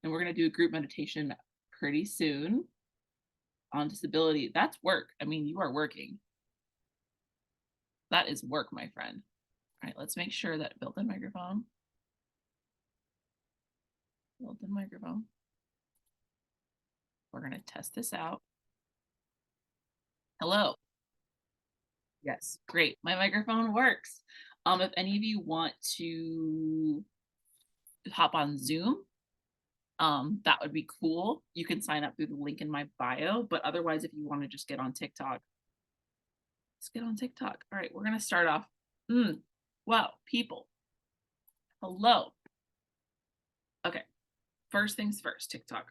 and we're going to do a group meditation pretty soon on disability. That's work. I mean, you are working. That is work, my friend. All right, let's make sure that built-in microphone. Built-in microphone. We're going to test this out. Hello. Yes, great. My microphone works. If any of you want to hop on Zoom, that would be cool. You can sign up through the link in my bio, but otherwise, if you want to just get on TikTok, let's get on TikTok. All right, we're gonna start off. Wow, people. Hello. Okay, first things first, TikTok.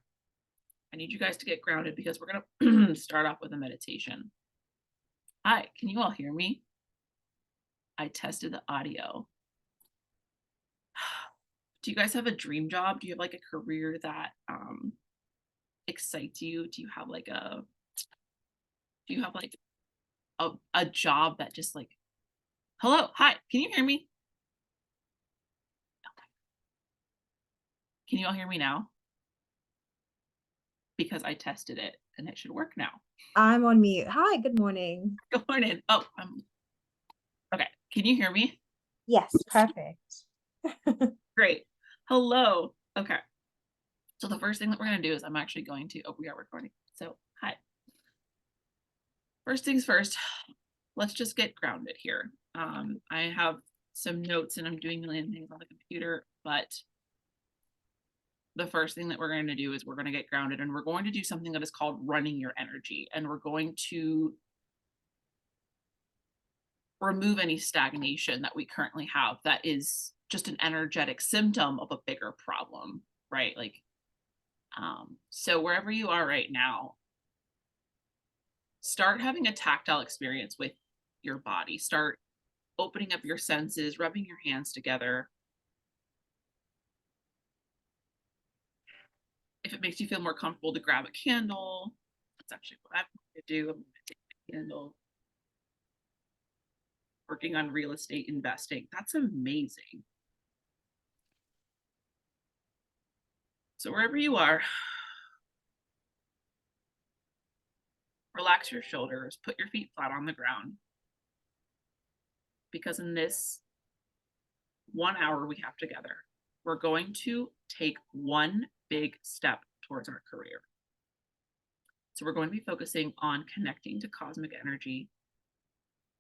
I need you guys to get grounded because we're gonna start off with a meditation. Hi, can you all hear me? I tested the audio. Do you guys have a dream job? Do you have like a career that excites you? Do you have like a job that just like hello, hi, can you hear me? Can you all hear me now? Because I tested it and it should work now. I'm on mute. Hi, good morning. Good morning. Oh, okay. Can you hear me? Yes, perfect. Great. Hello. Okay. So the first thing that we're going to do is I'm actually going to, oh, we are recording. So, hi. First things first, let's just get grounded here. I have some notes and I'm doing a million things on the computer, but the first thing that we're going to do is we're going to get grounded and we're going to do something that is called running your energy. And we're going to remove any stagnation that we currently have that is just an energetic symptom of a bigger problem, right? So wherever you are right now, start having a tactile experience with your body. Start opening up your senses, rubbing your hands together. If it makes you feel more comfortable to grab a candle, that's actually what I'm going to do. I'm going to take a candle. Working on real estate investing. That's amazing. So wherever you are, relax your shoulders, put your feet flat on the ground. Because in this 1 hour we have together, we're going to take one big step towards our career. So we're going to be focusing on connecting to cosmic energy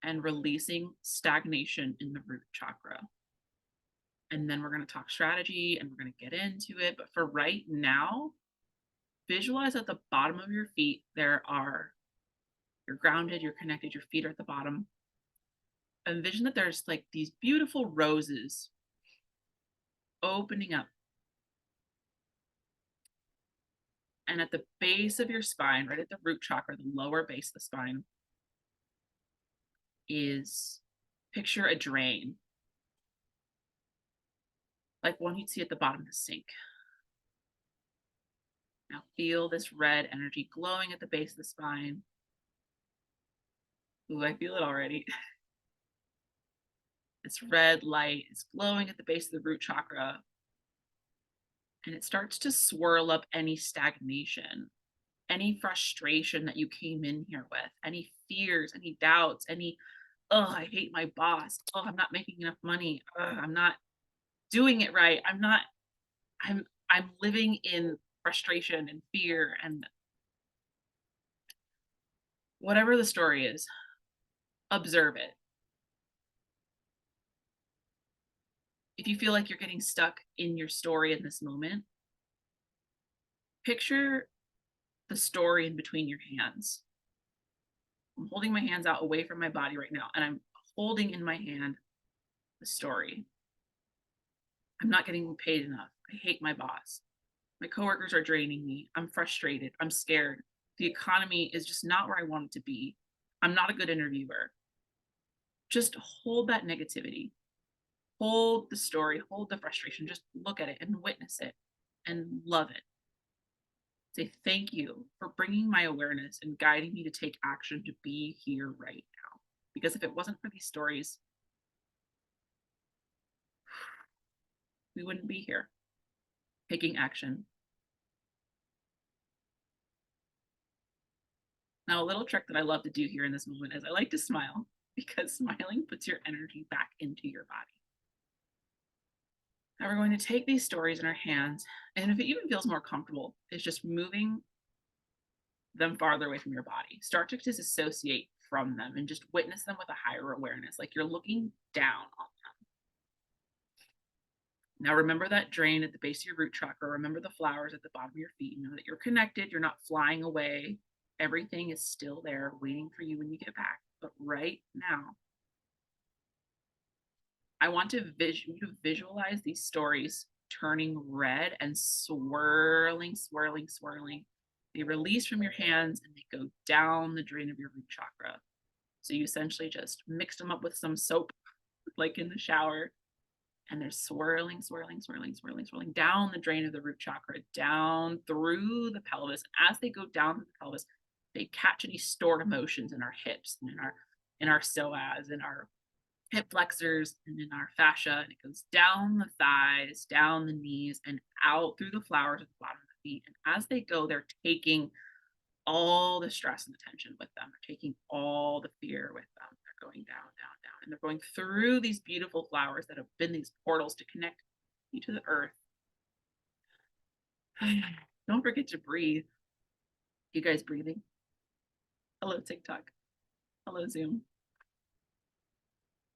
and releasing stagnation in the root chakra. And then we're going to talk strategy and we're going to get into it. But for right now, visualize at the bottom of your feet, you're grounded, you're connected, your feet are at the bottom. Envision that there's like these beautiful roses opening up. And at the base of your spine, right at the root chakra, the lower base of the spine, is picture a drain, like one you'd see at the bottom of the sink. Now feel this red energy glowing at the base of the spine. Ooh, I feel it already. This red light is glowing at the base of the root chakra, and it starts to swirl up any stagnation, any frustration that you came in here with, any fears, any doubts, any, oh, I hate my boss. Oh, I'm not making enough money. I'm not doing it right. I'm living in frustration and fear and whatever the story is, observe it. If you feel like you're getting stuck in your story in this moment, picture the story in between your hands. I'm holding my hands out away from my body right now, and I'm holding in my hand the story. I'm not getting paid enough. I hate my boss. My coworkers are draining me. I'm frustrated. I'm scared. The economy is just not where I want it to be. I'm not a good interviewer. Just hold that negativity. Hold the story, hold the frustration. Just look at it and witness it and love it. Say thank you for bringing my awareness and guiding me to take action to be here right now. Because if it wasn't for these stories, we wouldn't be here taking action. Now, a little trick that I love to do here in this moment is I like to smile because smiling puts your energy back into your body. Now we're going to take these stories in our hands, and if it even feels more comfortable, it's just moving them farther away from your body. Start to disassociate from them and just witness them with a higher awareness, like you're looking down on them. Now remember that drain at the base of your root chakra. Remember the flowers at the bottom of your feet. Know that you're connected. You're not flying away. Everything is still there waiting for you when you get back. But right now, I want you to visualize these stories turning red and swirling, swirling, swirling. They release from your hands and they go down the drain of your root chakra. So you essentially just mix them up with some soap, like in the shower, and they're swirling, swirling, swirling, swirling, swirling down the drain of the root chakra, down through the pelvis. As they go down through the pelvis, they catch any stored emotions in our hips and in our psoas, in our hip flexors, and in our fascia. And it goes down the thighs, down the knees, and out through the flowers at the bottom of the feet. And as they go, they're taking all the stress and the tension with them. They're taking all the fear with them. They're going down, down, down. And they're going through these beautiful flowers that have been these portals to connect you to the earth. Don't forget to breathe. You guys breathing? Hello, TikTok. Hello, Zoom.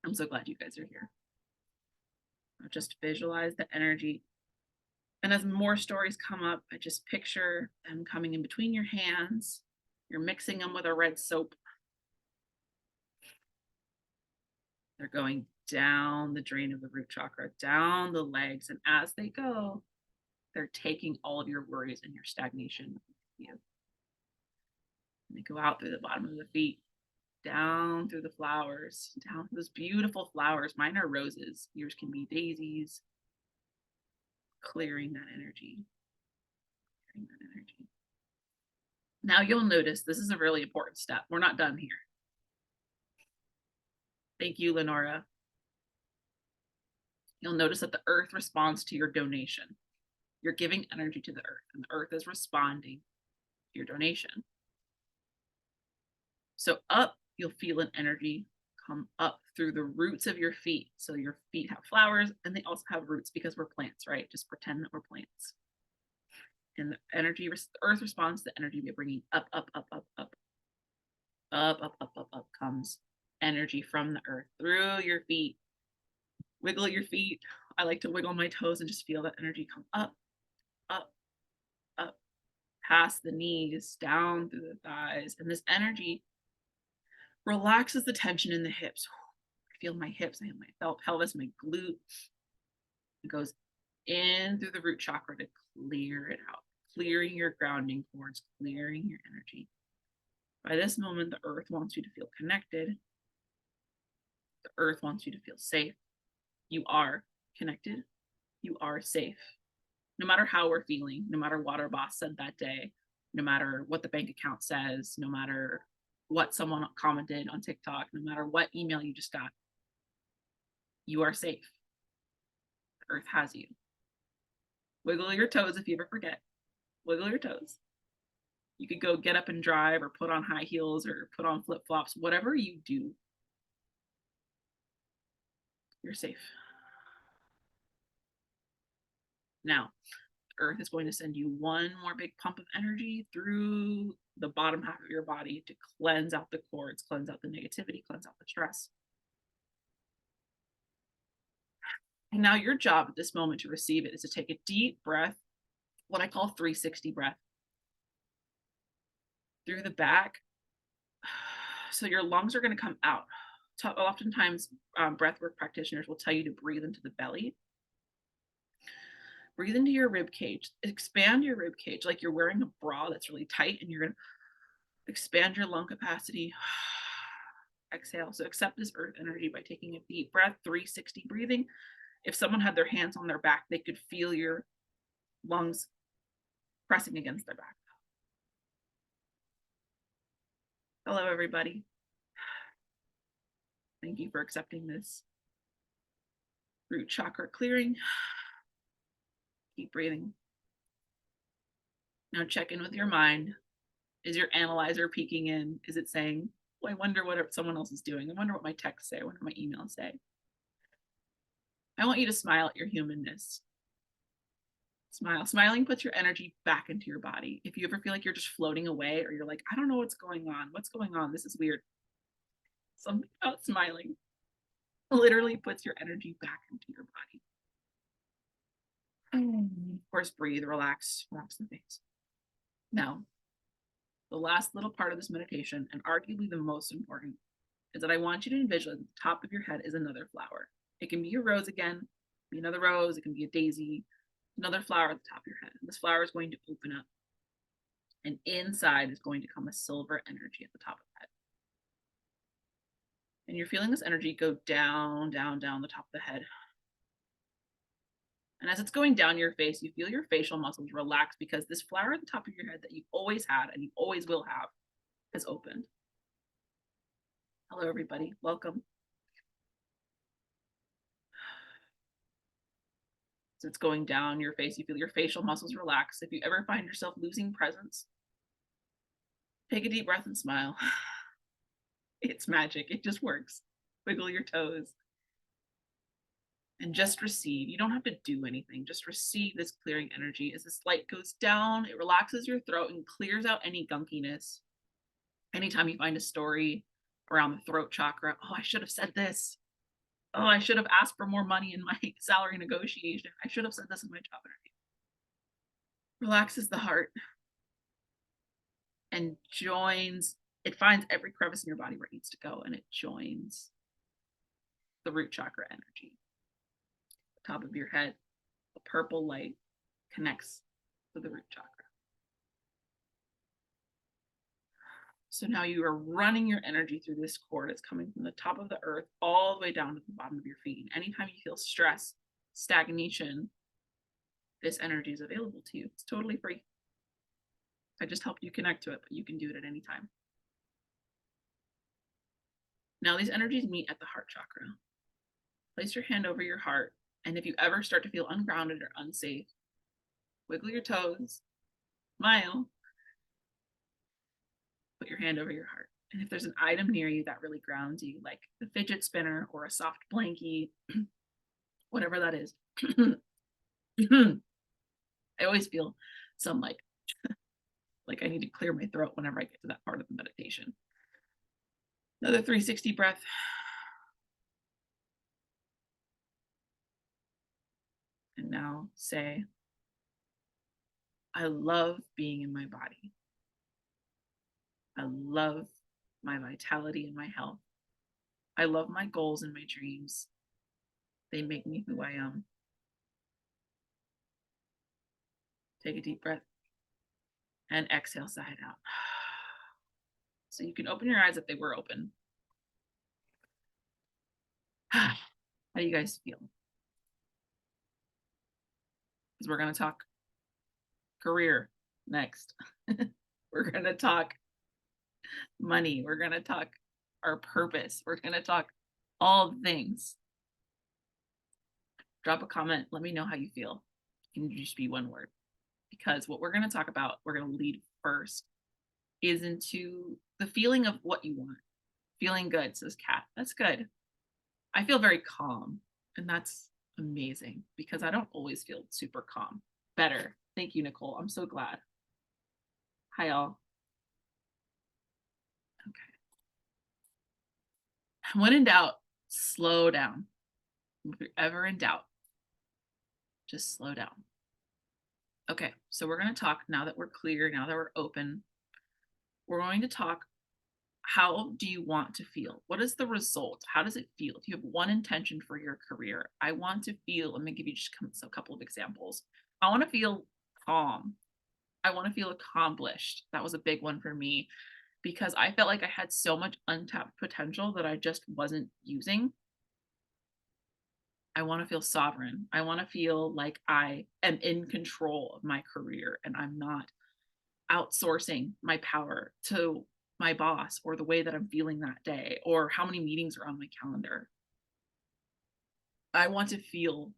I'm so glad you guys are here. Just visualize the energy. And as more stories come up, I just picture them coming in between your hands. You're mixing them with a red soap. They're going down the drain of the root chakra, down the legs. And as they go, they're taking all of your worries and your stagnation with you. And they go out through the bottom of the feet, down through the flowers, down those beautiful flowers. Mine are roses. Yours can be daisies. Clearing that energy. Clearing that energy. Now you'll notice this is a really important step. We're not done here. Thank you, Lenora. You'll notice that the earth responds to your donation. You're giving energy to the earth, and the earth is responding to your donation. So up, you'll feel an energy come up through the roots of your feet. So your feet have flowers and they also have roots because we're plants, right? Just pretend that we're plants. And the energy, the earth responds to the energy we're bringing up, up, up, up, up. Up, up, up, up, up comes energy from the earth through your feet. Wiggle your feet. I like to wiggle my toes and just feel that energy come up, up, up, past the knees, down through the thighs. And this energy relaxes the tension in the hips. I feel my hips, I have my pelvis, my glute. It goes in through the root chakra to clear it out, clearing your grounding cords, clearing your energy. By this moment, the earth wants you to feel connected. The earth wants you to feel safe. You are connected. You are safe. No matter how we're feeling, no matter what our boss said that day, no matter what the bank account says, no matter what someone commented on TikTok, no matter what email you just got, you are safe. The earth has you. Wiggle your toes if you ever forget. Wiggle your toes. You could go get up and drive or put on high heels or put on flip-flops, whatever you do. You're safe. Now, the earth is going to send you one more big pump of energy through the bottom half of your body to cleanse out the cords, cleanse out the negativity, cleanse out the stress. And now your job at this moment to receive it is to take a deep breath, what I call 360 breath, through the back. So your lungs are going to come out. Oftentimes, breathwork practitioners will tell you to breathe into the belly. Breathe into your rib cage. Expand your rib cage like you're wearing a bra that's really tight, and you're going to expand your lung capacity. Exhale. So accept this earth energy by taking a deep breath, 360 breathing. If someone had their hands on their back, they could feel your lungs pressing against their back. Hello, everybody. Thank you for accepting this root chakra clearing. Keep breathing. Now check in with your mind. Is your analyzer peeking in? Is it saying, well, I wonder what someone else is doing? I wonder what my texts say. I wonder what my emails say. I want you to smile at your humanness. Smile. Smiling puts your energy back into your body. If you ever feel like you're just floating away or you're like, I don't know what's going on. What's going on? This is weird. Something about smiling literally puts your energy back into your body. Of course, breathe, relax the face. Now, the last little part of this meditation, and arguably the most important, is that I want you to envision the top of your head is another flower. It can be a rose again, be another rose, it can be a daisy, another flower at the top of your head. And this flower is going to open up. And inside is going to come a silver energy at the top of the head. And you're feeling this energy go down, down, down the top of the head. And as it's going down your face, you feel your facial muscles relax because this flower at the top of your head that you've always had and you always will have has opened. Hello, everybody. Welcome. So it's going down your face. You feel your facial muscles relax. If you ever find yourself losing presence, take a deep breath and smile. It's magic. It just works. Wiggle your toes. And just receive. You don't have to do anything. Just receive this clearing energy. As this light goes down, it relaxes your throat and clears out any gunkiness. Anytime you find a story around the throat chakra, oh, I should have said this. Oh, I should have asked for more money in my salary negotiation. I should have said this in my job interview. Relaxes the heart and joins. It finds every crevice in your body where it needs to go, and it joins the root chakra energy. The top of your head, the purple light connects to the root chakra. So now you are running your energy through this cord. It's coming from the top of the earth all the way down to the bottom of your feet. And anytime you feel stress, stagnation, this energy is available to you. It's totally free. I just helped you connect to it, but you can do it at any time. Now these energies meet at the heart chakra. Place your hand over your heart. And if you ever start to feel ungrounded or unsafe, wiggle your toes, smile, put your hand over your heart. And if there's an item near you that really grounds you, like a fidget spinner or a soft blankie, whatever that is, I always feel some like I need to clear my throat whenever I get to that part of the meditation. Another 360 breath. And now say, I love being in my body. I love my vitality and my health. I love my goals and my dreams. They make me who I am. Take a deep breath and exhale, sigh it out. So you can open your eyes if they were open. How do you guys feel? Because we're going to talk career next. We're going to talk money. We're going to talk our purpose. We're going to talk all things. Drop a comment. Let me know how you feel. It can just be one word. Because what we're going to talk about, we're going to lead first, is into the feeling of what you want. Feeling good, says Kat. That's good. I feel very calm, and that's amazing because I don't always feel super calm. Better. Thank you, Nicole. I'm so glad. Hi, all. Okay. When in doubt, slow down. If you're ever in doubt, just slow down. Okay, so we're going to talk now that we're clear, now that we're open. We're going to talk, how do you want to feel? What is the result? How does it feel? If you have one intention for your career, I want to feel, let me give you just a couple of examples. I want to feel calm. I want to feel accomplished. That was a big one for me because I felt like I had so much untapped potential that I just wasn't using. I want to feel sovereign. I want to feel like I am in control of my career and I'm not outsourcing my power to my boss or the way that I'm feeling that day or how many meetings are on my calendar. I want to feel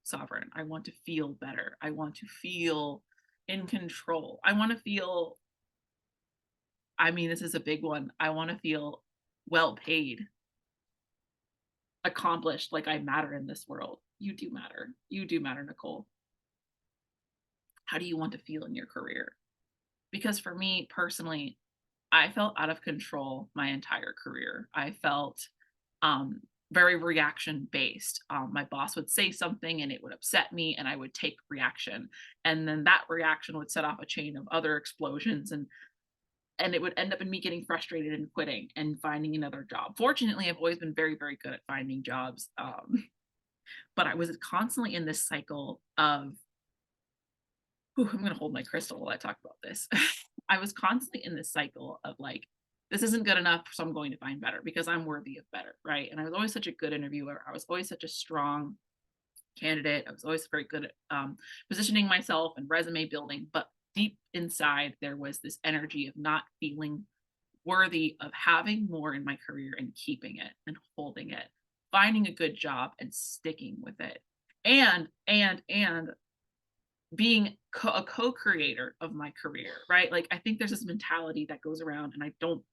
sovereign. I want to feel better. I want to feel in control. I want to feel I mean, this is a big one. I want to feel well paid, accomplished, like I matter in this world. You do matter. You do matter, Nicole. How do you want to feel in your career? Because for me personally, I felt out of control my entire career. I felt um, very reaction based. My boss would say something and it would upset me, and I would take reaction, and then that reaction would set off a chain of other explosions, and it would end up in me getting frustrated and quitting and finding another job. Fortunately, I've always been very, very good at finding jobs, but I was constantly in this cycle of, ooh, I'm going to hold my crystal while I talk about this. I was constantly in this cycle of like, this isn't good enough, so I'm going to find better because I'm worthy of better, right? And I was always such a good interviewer. I was always such a strong candidate. I was always very good at positioning myself and resume building. But deep inside, there was this energy of not feeling worthy of having more in my career and keeping it and holding it, finding a good job and sticking with it. And being a co-creator of my career, right? Like I think there's this mentality that goes around, and I don't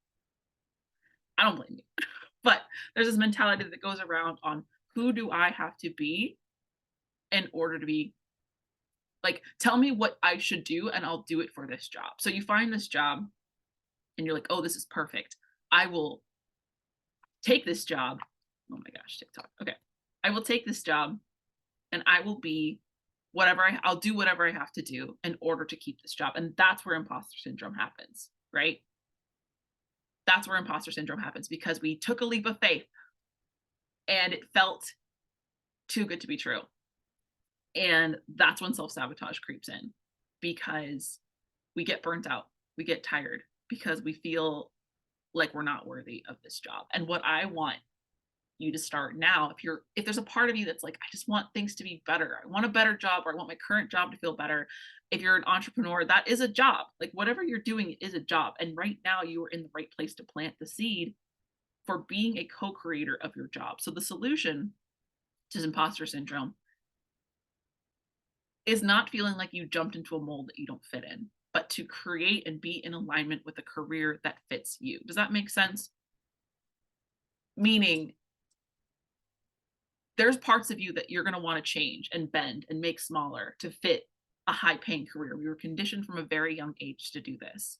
blame you, but there's this mentality that goes around on who do I have to be in order to be like, tell me what I should do and I'll do it for this job. So you find this job and you're like, oh, this is perfect. I will take this job. Oh my gosh, TikTok. Okay. I will take this job and I will be I'll do whatever I have to do in order to keep this job. And that's where imposter syndrome happens, right? That's where imposter syndrome happens because we took a leap of faith and it felt too good to be true. And that's when self sabotage creeps in because we get burnt out, we get tired because we feel like we're not worthy of this job. And what I want you to start now, if there's a part of you that's like, I just want things to be better, I want a better job, or I want my current job to feel better. If you're an entrepreneur, that is a job. Like whatever you're doing is a job, and right now you are in the right place to plant the seed for being a co-creator of your job. So the solution to imposter syndrome is not feeling like you jumped into a mold that you don't fit in, but to create and be in alignment with a career that fits you. Does that make sense? Meaning there's parts of you that you're going to want to change and bend and make smaller to fit a high paying career. We were conditioned from a very young age to do this.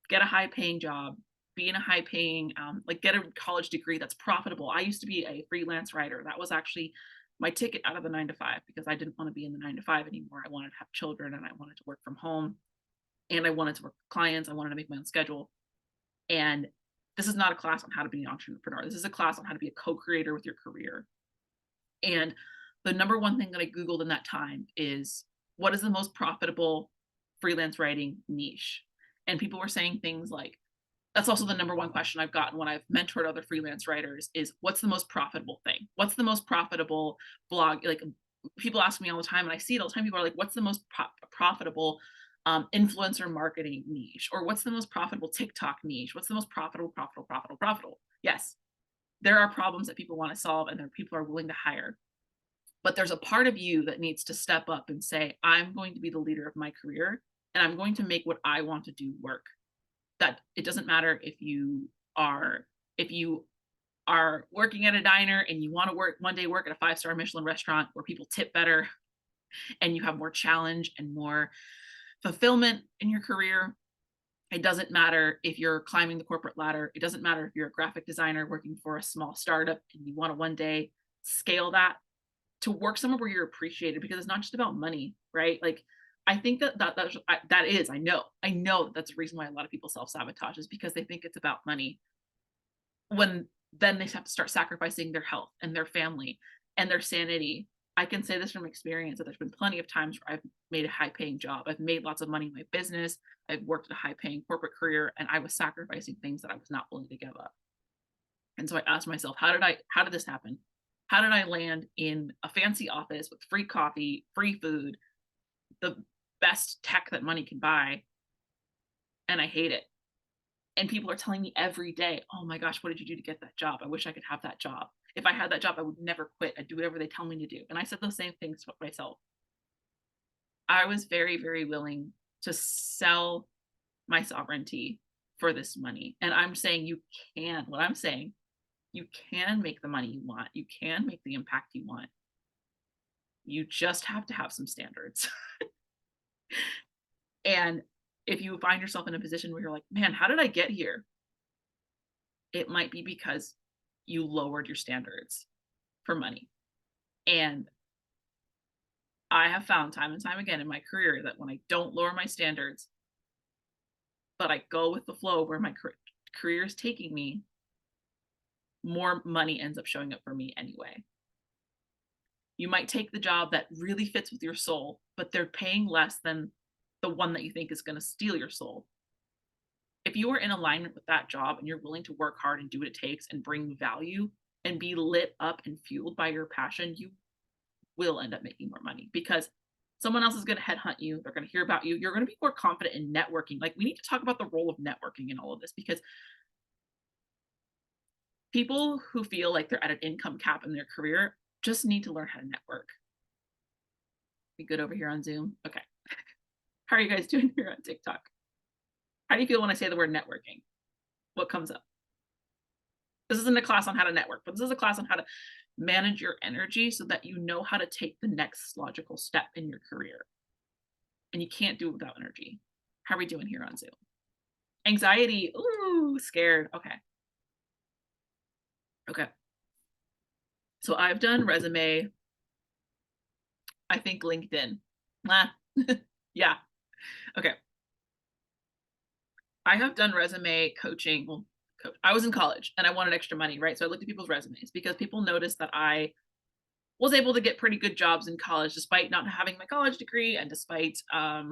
Get a high paying job, be in a high paying, like get a college degree that's profitable. I used to be a freelance writer. That was actually my ticket out of the 9 to 5 because I didn't want to be in the 9 to 5 anymore. I wanted to have children and I wanted to work from home and I wanted to work with clients. I wanted to make my own schedule. And this is not a class on how to be an entrepreneur. This is a class on how to be a co-creator with your career. And the number one thing that I Googled in that time is what is the most profitable freelance writing niche? And people were saying things like, that's also the number one question I've gotten when I've mentored other freelance writers is what's the most profitable thing? What's the most profitable blog? Like people ask me all the time, and I see it all the time. People are like, what's the most profitable influencer marketing niche? Or what's the most profitable TikTok niche? What's the most profitable? Yes, there are problems that people want to solve and there are people are willing to hire. But there's a part of you that needs to step up and say, I'm going to be the leader of my career and I'm going to make what I want to do work. That it doesn't matter if you are working at a diner and you want to work at a 5-star Michelin restaurant where people tip better and you have more challenge and more fulfillment in your career. It doesn't matter if you're climbing the corporate ladder. It doesn't matter if you're a graphic designer working for a small startup and you want to one day scale that to work somewhere where you're appreciated, because it's not just about money, right? Like I think I know that's the reason why a lot of people self-sabotage is because they think it's about money when then they have to start sacrificing their health and their family and their sanity. I can say this from experience that there's been plenty of times where I've made a high paying job. I've made lots of money in my business. I've worked a high paying corporate career and I was sacrificing things that I was not willing to give up. And so I asked myself, how did this happen? How did I land in a fancy office with free coffee, free food, the best tech that money can buy, and I hate it? And people are telling me every day, oh my gosh, what did you do to get that job? I wish I could have that job. If I had that job, I would never quit. I'd do whatever they tell me to do. And I said those same things to myself. I was very, very willing to sell my sovereignty for this money. And I'm saying you can, what I'm saying, you can make the money you want. You can make the impact you want. You just have to have some standards. And if you find yourself in a position where you're like, man, how did I get here? It might be because you lowered your standards for money. And I have found time and time again in my career that when I don't lower my standards, but I go with the flow where my career is taking me, more money ends up showing up for me anyway. You might take the job that really fits with your soul, but they're paying less than the one that you think is going to steal your soul. If you are in alignment with that job and you're willing to work hard and do what it takes and bring value and be lit up and fueled by your passion, you will end up making more money because someone else is going to headhunt you. They're going to hear about you. You're going to be more confident in networking. Like, we need to talk about the role of networking in all of this, because people who feel like they're at an income cap in their career just need to learn how to network. We good over here on Zoom? Okay. How are you guys doing here on TikTok? How do you feel when I say the word networking? What comes up? This isn't a class on how to network, but this is a class on how to manage your energy so that you know how to take the next logical step in your career. And you can't do it without energy. How are we doing here on Zoom? Anxiety. Ooh, scared. Okay. Okay. So I've done resume. I think LinkedIn. Yeah. Okay. I have done resume coaching. Well, I was in college and I wanted extra money, right? So I looked at people's resumes because people noticed that I was able to get pretty good jobs in college despite not having my college degree and despite I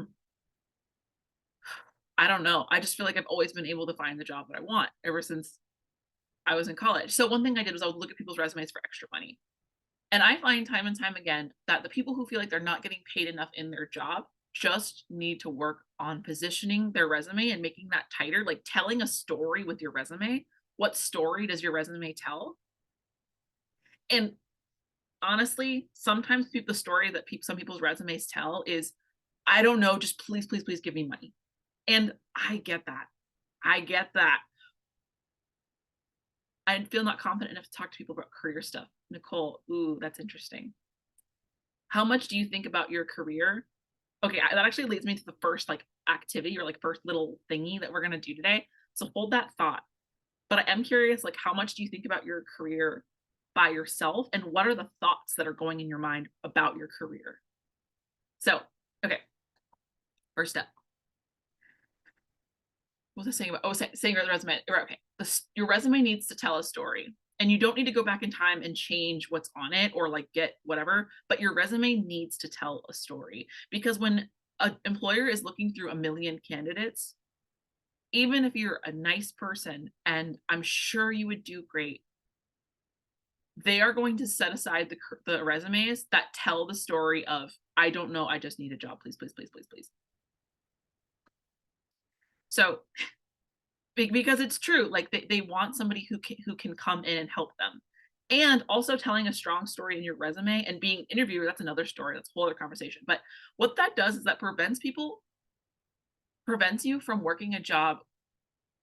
don't know. I just feel like I've always been able to find the job that I want ever since I was in college. So one thing I did was I would look at people's resumes for extra money. And I find time and time again that the people who feel like they're not getting paid enough in their job just need to work on positioning their resume and making that tighter, like telling a story with your resume. What story does your resume tell? And honestly, sometimes the story that some people's resumes tell is, I don't know, just please, please, please give me money. And I get that. I get that. I feel not confident enough to talk to people about career stuff. Nicole, ooh, that's interesting. How much do you think about your career? Okay, that actually leads me to the first like activity or like first little thingy that we're going to do today. So hold that thought. But I am curious, like, how much do you think about your career by yourself? And what are the thoughts that are going in your mind about your career? So, okay, first step. What was I saying about? Oh, saying your resume. Okay, your resume needs to tell a story. And you don't need to go back in time and change what's on it or like get whatever, but your resume needs to tell a story. Because when an employer is looking through a million candidates, even if you're a nice person and I'm sure you would do great, they are going to set aside the resumes that tell the story of, I don't know, I just need a job, please, please, please, please, please. So because it's true, like they want somebody who can come in and help them. And also telling a strong story in your resume and being interviewer, that's another story, that's a whole other conversation. But what that does is that prevents you from working a job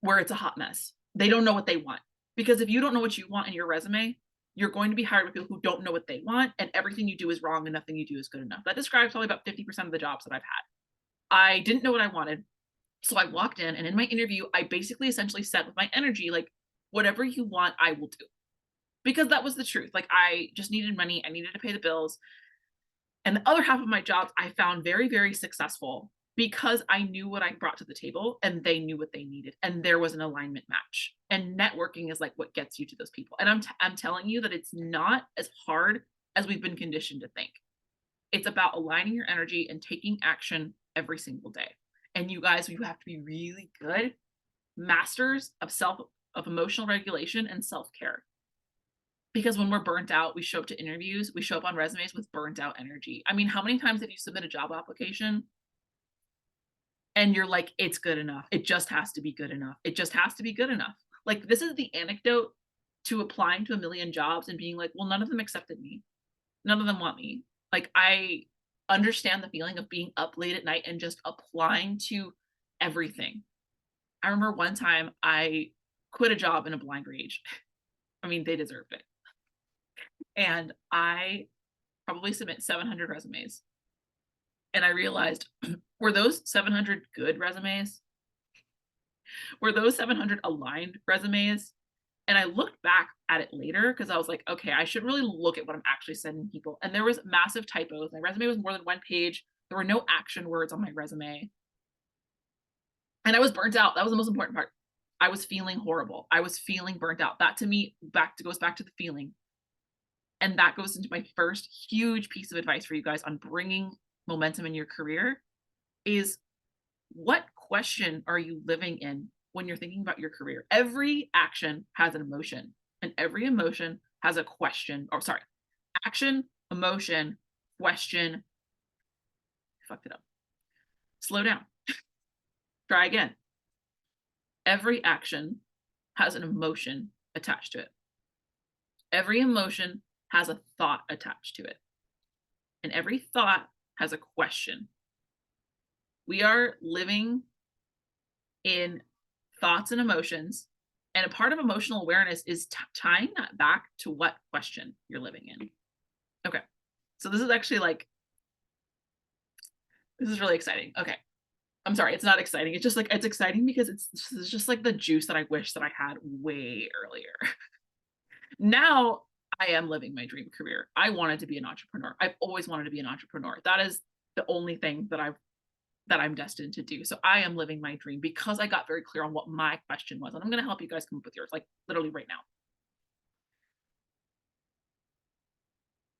where it's a hot mess. They don't know what they want. Because if you don't know what you want in your resume, you're going to be hired with people who don't know what they want, and everything you do is wrong and nothing you do is good enough. That describes probably about 50% of the jobs that I've had. I didn't know what I wanted. So I walked in, and in my interview, I basically essentially said with my energy, like, whatever you want, I will do. Because that was the truth. Like, I just needed money. I needed to pay the bills. And the other half of my jobs, I found very, very successful because I knew what I brought to the table and they knew what they needed. And there was an alignment match. And networking is like what gets you to those people. And I'm telling you that it's not as hard as we've been conditioned to think. It's about aligning your energy and taking action every single day. And you guys, you have to be really good masters of emotional regulation and self-care. Because when we're burnt out, we show up to interviews, we show up on resumes with burnt out energy. I mean, how many times have you submit a job application and you're like, it's good enough. It just has to be good enough. It just has to be good enough. Like, this is the anecdote to applying to a million jobs and being like, well, none of them accepted me. None of them want me. Like, I understand the feeling of being up late at night and just applying to everything. I remember one time I quit a job in a blind rage. I mean, they deserved it. And I probably submit 700 resumes. And I realized, were those 700 good resumes? Were those 700 aligned resumes? And I looked back at it later because I was like, okay, I should really look at what I'm actually sending people. And there was massive typos. My resume was more than one page. There were no action words on my resume. And I was burnt out. That was the most important part. I was feeling horrible. I was feeling burnt out. That to me goes back to the feeling. And that goes into my first huge piece of advice for you guys on bringing momentum in your career is, what question are you living in when you're thinking about your career? Every action has an emotion, and every emotion has a question. Or sorry, action, emotion, question. I fucked it up. Slow down. Try again. Every action has an emotion attached to it. Every emotion has a thought attached to it. And every thought has a question. We are living in thoughts and emotions. And a part of emotional awareness is tying that back to what question you're living in. Okay. So this is actually like, this is really exciting. Okay. I'm sorry, it's not exciting. It's just like, it's exciting because it's just like the juice that I wish that I had way earlier. Now I am living my dream career. I wanted to be an entrepreneur. I've always wanted to be an entrepreneur. That is the only thing that I'm destined to do. So I am living my dream because I got very clear on what my question was. And I'm going to help you guys come up with yours, like literally right now.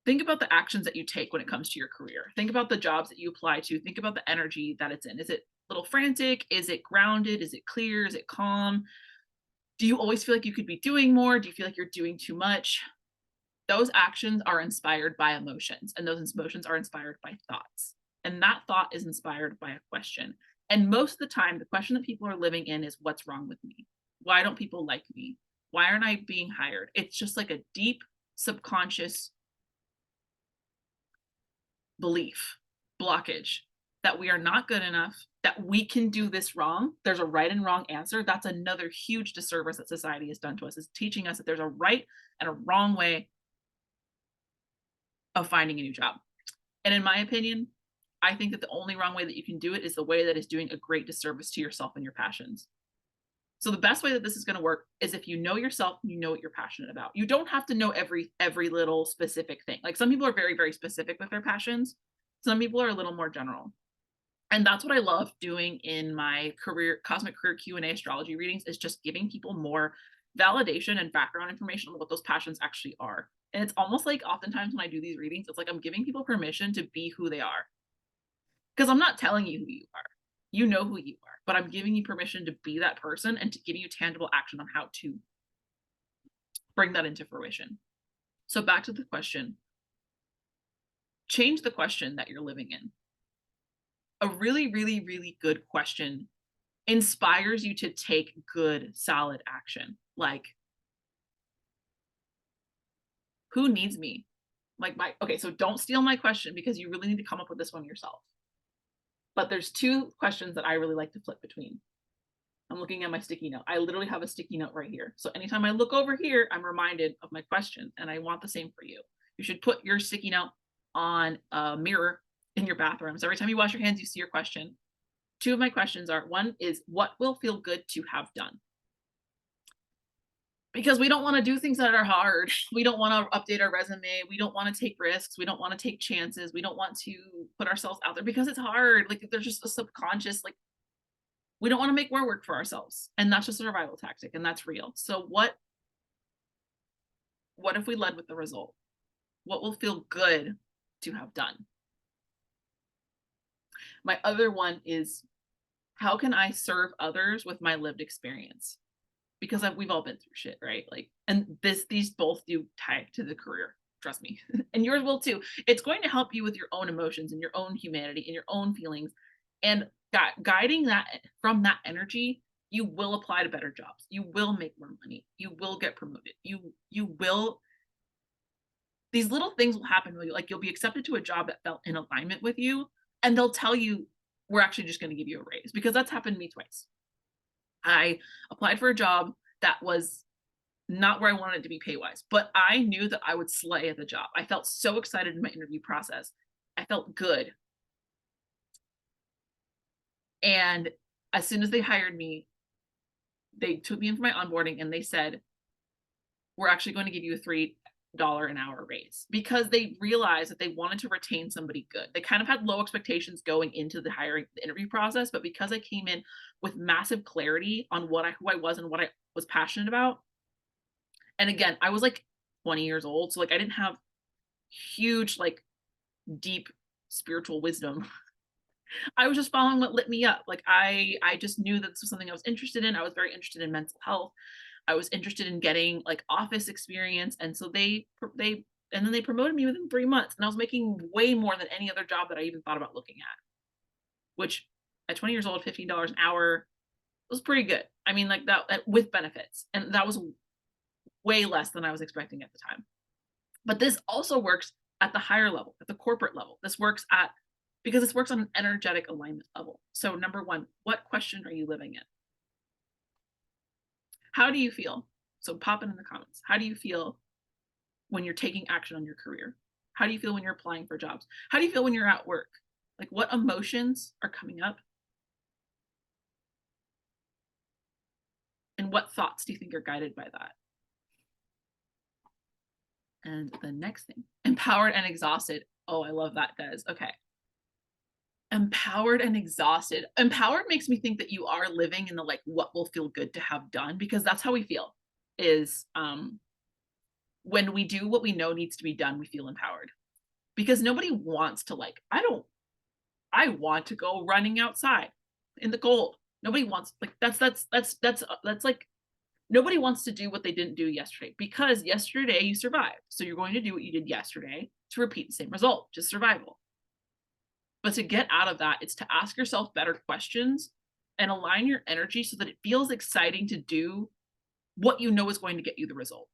Think about the actions that you take when it comes to your career. Think about the jobs that you apply to. Think about the energy that it's in. Is it a little frantic? Is it grounded? Is it clear? Is it calm? Do you always feel like you could be doing more? Do you feel like you're doing too much? Those actions are inspired by emotions, and those emotions are inspired by thoughts. And that thought is inspired by a question. And most of the time, the question that people are living in is, what's wrong with me? Why don't people like me? Why aren't I being hired? It's just like a deep subconscious belief blockage that we are not good enough, that we can do this wrong. There's a right and wrong answer. That's another huge disservice that society has done to us, is teaching us that there's a right and a wrong way of finding a new job. And in my opinion, I think that the only wrong way that you can do it is the way that is doing a great disservice to yourself and your passions. So the best way that this is going to work is if you know yourself and you know what you're passionate about. You don't have to know every little specific thing. Like some people are very, very specific with their passions. Some people are a little more general. And that's what I love doing in my cosmic career Q&A astrology readings, is just giving people more validation and background information on what those passions actually are. And it's almost like oftentimes when I do these readings, it's like I'm giving people permission to be who they are. Because I'm not telling you who you are. You know who you are, but I'm giving you permission to be that person and to giving you tangible action on how to bring that into fruition. So back to the question. Change the question that you're living in. A really, really, really good question inspires you to take good, solid action. Like, who needs me? Like okay, so don't steal my question, because you really need to come up with this one yourself. But there's two questions that I really like to flip between. I'm looking at my sticky note. I literally have a sticky note right here. So anytime I look over here, I'm reminded of my question, and I want the same for you. You should put your sticky note on a mirror in your bathroom. So every time you wash your hands, you see your question. Two of my questions are, one is, what will feel good to have done? Because we don't want to do things that are hard. We don't want to update our resume. We don't want to take risks. We don't want to take chances. We don't want to put ourselves out there because it's hard. Like there's just a subconscious, like, we don't want to make more work for ourselves. And that's just a survival tactic, and that's real. So what if we led with the result? What will feel good to have done? My other one is, how can I serve others with my lived experience? Because we've all been through shit, right? Like, and these both do tie to the career, trust me. And yours will too. It's going to help you with your own emotions and your own humanity and your own feelings. And guiding that from that energy, you will apply to better jobs. You will make more money. You will get promoted. You will, these little things will happen with you. Like you'll be accepted to a job that felt in alignment with you, and they'll tell you, we're actually just going to give you a raise, because that's happened to me twice. I applied for a job that was not where I wanted it to be pay wise, but I knew that I would slay at the job. I felt so excited in my interview process. I felt good. And as soon as they hired me, they took me in for my onboarding and they said, we're actually going to give you a $3 an hour raise because they realized that they wanted to retain somebody good. They kind of had low expectations going into the interview process, but because I came in with massive clarity on who I was and what I was passionate about. And again, I was like 20 years old, so like I didn't have huge like deep spiritual wisdom. I was just following what lit me up. Like I just knew that this was something I was interested in. I was very interested in mental health. I was interested in getting like office experience, and so they and then they promoted me within 3 months, and I was making way more than any other job that I even thought about looking at. Which at 20 years old, $15 an hour was pretty good. I mean, like that with benefits, and that was way less than I was expecting at the time. But this also works at the higher level, at the corporate level. Because this works on an energetic alignment level. So number one, what question are you living in? How do you feel? So pop it in the comments. How do you feel when you're taking action on your career? How do you feel when you're applying for jobs? How do you feel when you're at work? Like what emotions are coming up? And what thoughts do you think are guided by that? And the next thing, empowered and exhausted. Oh, I love that, Des. Okay. Empowered and exhausted. Empowered makes me think that you are living in the like what will feel good to have done, because that's how we feel is when we do what we know needs to be done, we feel empowered. Because nobody wants to like, I want to go running outside in the cold. Nobody wants like that's like nobody wants to do what they didn't do yesterday, because yesterday you survived. So you're going to do what you did yesterday to repeat the same result, just survival. But to get out of that, it's to ask yourself better questions and align your energy so that it feels exciting to do what you know is going to get you the result.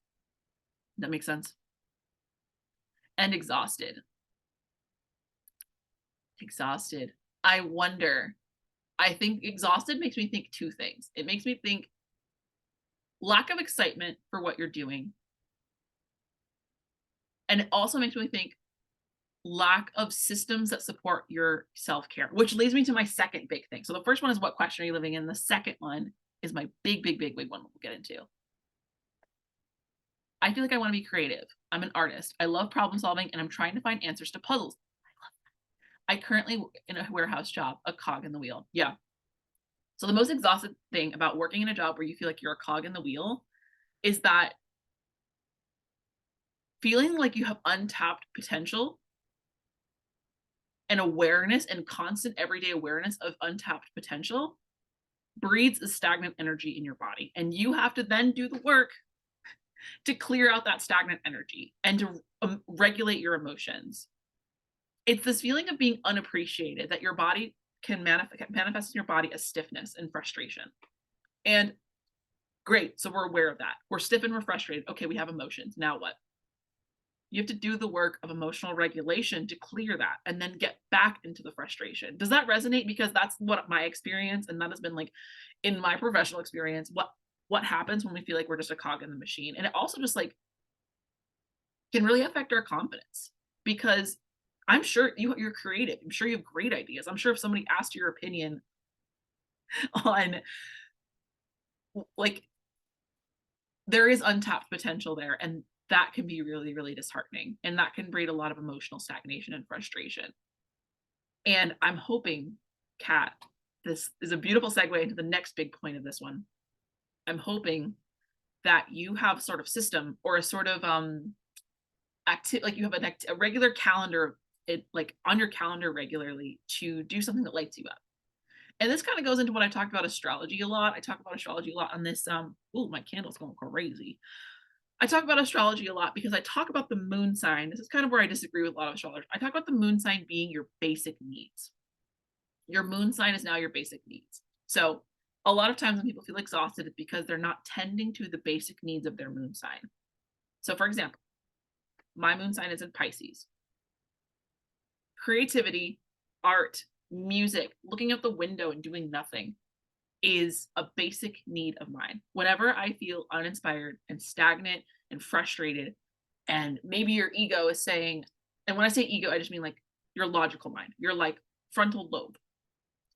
That makes sense? And exhausted. Exhausted. I wonder. I think exhausted makes me think two things. It makes me think lack of excitement for what you're doing. And it also makes me think lack of systems that support your self-care, which leads me to my second big thing. So the first one is what question are you living in? The second one is my big one we'll get into. I feel like I want to be creative. I'm an artist. I love problem solving and I'm trying to find answers to puzzles. I currently work in a warehouse job, a cog in the wheel. Yeah. So the most exhausting thing about working in a job where you feel like you're a cog in the wheel is that feeling like you have untapped potential and awareness and constant everyday awareness of untapped potential breeds a stagnant energy in your body. And you have to then do the work to clear out that stagnant energy and to regulate your emotions. It's this feeling of being unappreciated that your body can manifest in your body as stiffness and frustration. And great, so we're aware of that. We're stiff and we're frustrated. Okay, we have emotions. Now what? You have to do the work of emotional regulation to clear that and then get back into the frustration. Does that resonate? Because that's what my experience, and that has been like in my professional experience, what happens when we feel like we're just a cog in the machine. And it also just like can really affect our confidence, because I'm sure you're creative. I'm sure you have great ideas. I'm sure if somebody asked your opinion on like there is untapped potential there, and that can be really, really disheartening. And that can breed a lot of emotional stagnation and frustration. And I'm hoping, Kat, this is a beautiful segue into the next big point of this one. I'm hoping that you have sort of system or a sort of like you have a regular calendar, like on your calendar regularly to do something that lights you up. And this kind of goes into what I talked about astrology a lot. I talk about astrology a lot on this. Oh, my candle's going crazy. I talk about astrology a lot because I talk about the moon sign. This is kind of where I disagree with a lot of astrologers. I talk about the moon sign being your basic needs. Your moon sign is now your basic needs. So a lot of times when people feel exhausted, it's because they're not tending to the basic needs of their moon sign. So for example, my moon sign is in Pisces. Creativity, art, music, looking out the window and doing nothing. is a basic need of mine. Whenever I feel uninspired and stagnant and frustrated, and maybe your ego is saying, and when I say ego, I just mean like your logical mind, your like frontal lobe.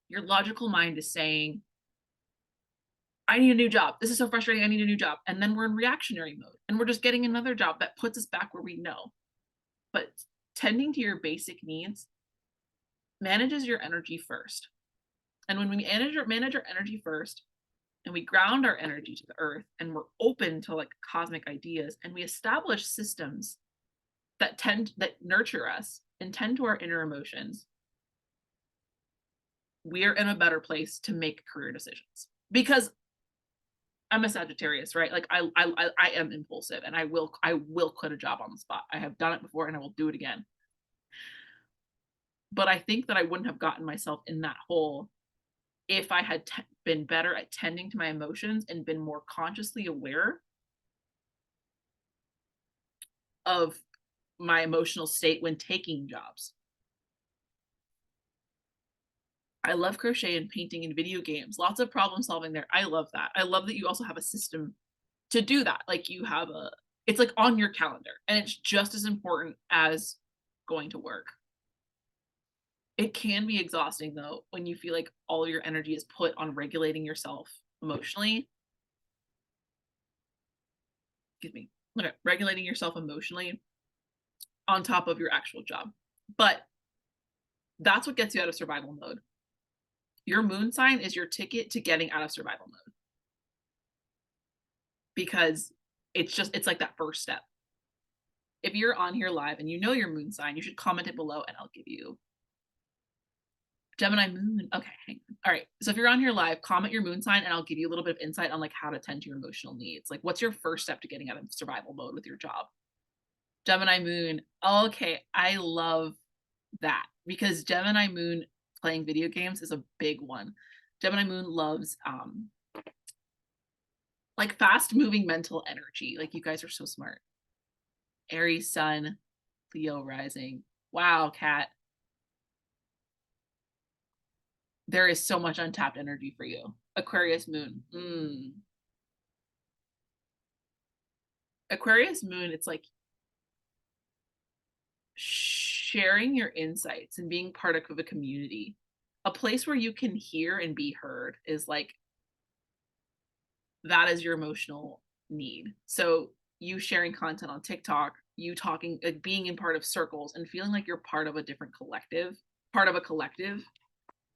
Your logical mind is saying, I need a new job. This is so frustrating. I need a new job. And then we're in reactionary mode and we're just getting another job that puts us back where we know. But tending to your basic needs manages your energy first. And when we manage our energy first, and we ground our energy to the earth, and we're open to like cosmic ideas, and we establish systems that nurture us and tend to our inner emotions, we're in a better place to make career decisions. Because I'm a Sagittarius, right? Like I am impulsive, and I will quit a job on the spot. I have done it before, and I will do it again. But I think that I wouldn't have gotten myself in that hole if I had been better at tending to my emotions and been more consciously aware of my emotional state when taking jobs. I love crochet and painting and video games. Lots of problem solving there. I love that. I love that you also have a system to do that. Like you have it's like on your calendar, and it's just as important as going to work. It can be exhausting though when you feel like all your energy is put on regulating yourself emotionally. Excuse me. Okay, regulating yourself emotionally on top of your actual job. But that's what gets you out of survival mode. Your moon sign is your ticket to getting out of survival mode. Because it's like that first step. If you're on here live and you know your moon sign, you should comment it below and I'll give you Gemini moon. Okay, hang on. All right. So if you're on here live, comment your moon sign and I'll give you a little bit of insight on like how to tend to your emotional needs. Like what's your first step to getting out of survival mode with your job? Gemini moon. Okay, I love that because Gemini moon playing video games is a big one. Gemini moon loves like fast moving mental energy. Like you guys are so smart. Aries sun, Leo rising. Wow, Kat. There is so much untapped energy for you. Aquarius moon. Aquarius moon, it's like sharing your insights and being part of a community. A place where you can hear and be heard is like, that is your emotional need. So you sharing content on TikTok, you talking, like being in part of circles and feeling like you're part of a different collective, part of a collective,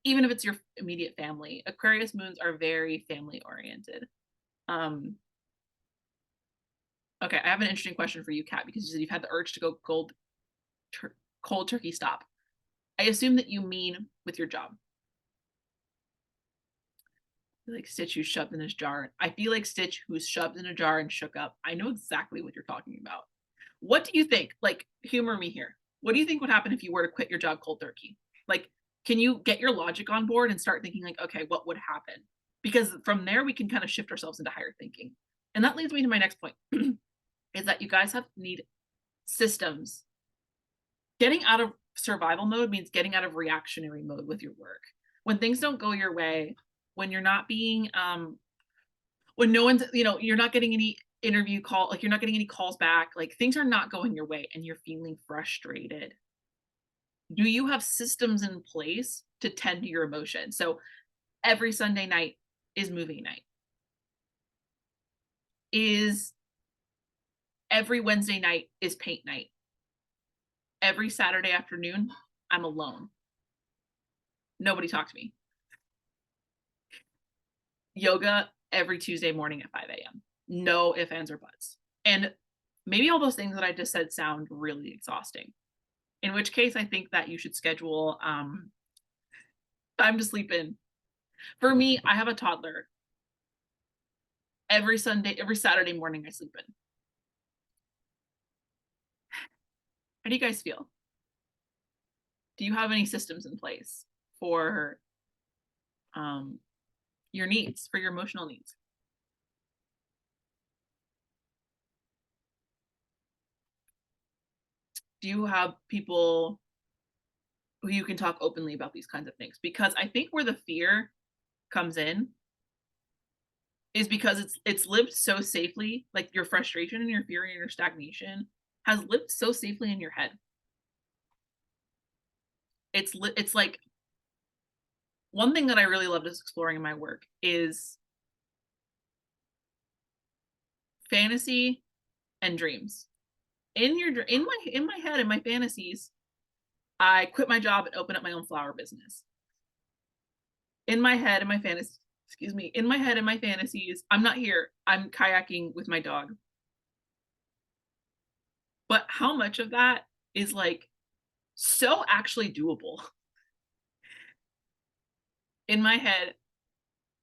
even if it's your immediate family. Aquarius moons are very family oriented. Okay, I have an interesting question for you, Kat, because you said you've had the urge to go cold turkey stop. I assume that you mean with your job. Like Stitch who's shoved in his jar. I feel like Stitch who's shoved in a jar and shook up. I know exactly what you're talking about. What do you think? Like, humor me here. What do you think would happen if you were to quit your job cold turkey? Like, can you get your logic on board and start thinking like, okay, what would happen? Because from there we can kind of shift ourselves into higher thinking. And that leads me to my next point is that you guys need systems. Getting out of survival mode means getting out of reactionary mode with your work. When things don't go your way, when you're not being when no one's, you're not getting any interview call, like you're not getting any calls back, like things are not going your way and you're feeling frustrated. Do you have systems in place to tend to your emotions? So every Sunday night is movie night. Is every Wednesday night is paint night. Every Saturday afternoon, I'm alone. Nobody talk to me. Yoga every Tuesday morning at 5 a.m. No ifs, ands, or buts. And maybe all those things that I just said sound really exhausting. In which case, I think that you should schedule time to sleep in. For me, I have a toddler. Every Saturday morning, I sleep in. How do you guys feel? Do you have any systems in place for your needs, for your emotional needs? Do you have people who you can talk openly about these kinds of things? Because I think where the fear comes in is because it's lived so safely, like your frustration and your fear and your stagnation has lived so safely in your head. It's like one thing that I really loved is exploring in my work is fantasy and dreams. In my head, in my fantasies, I quit my job and open up my own flower business. In my head, in my fantasy, excuse me, in my head, in my fantasies, I'm not here. I'm kayaking with my dog. But how much of that is like so actually doable? In my head,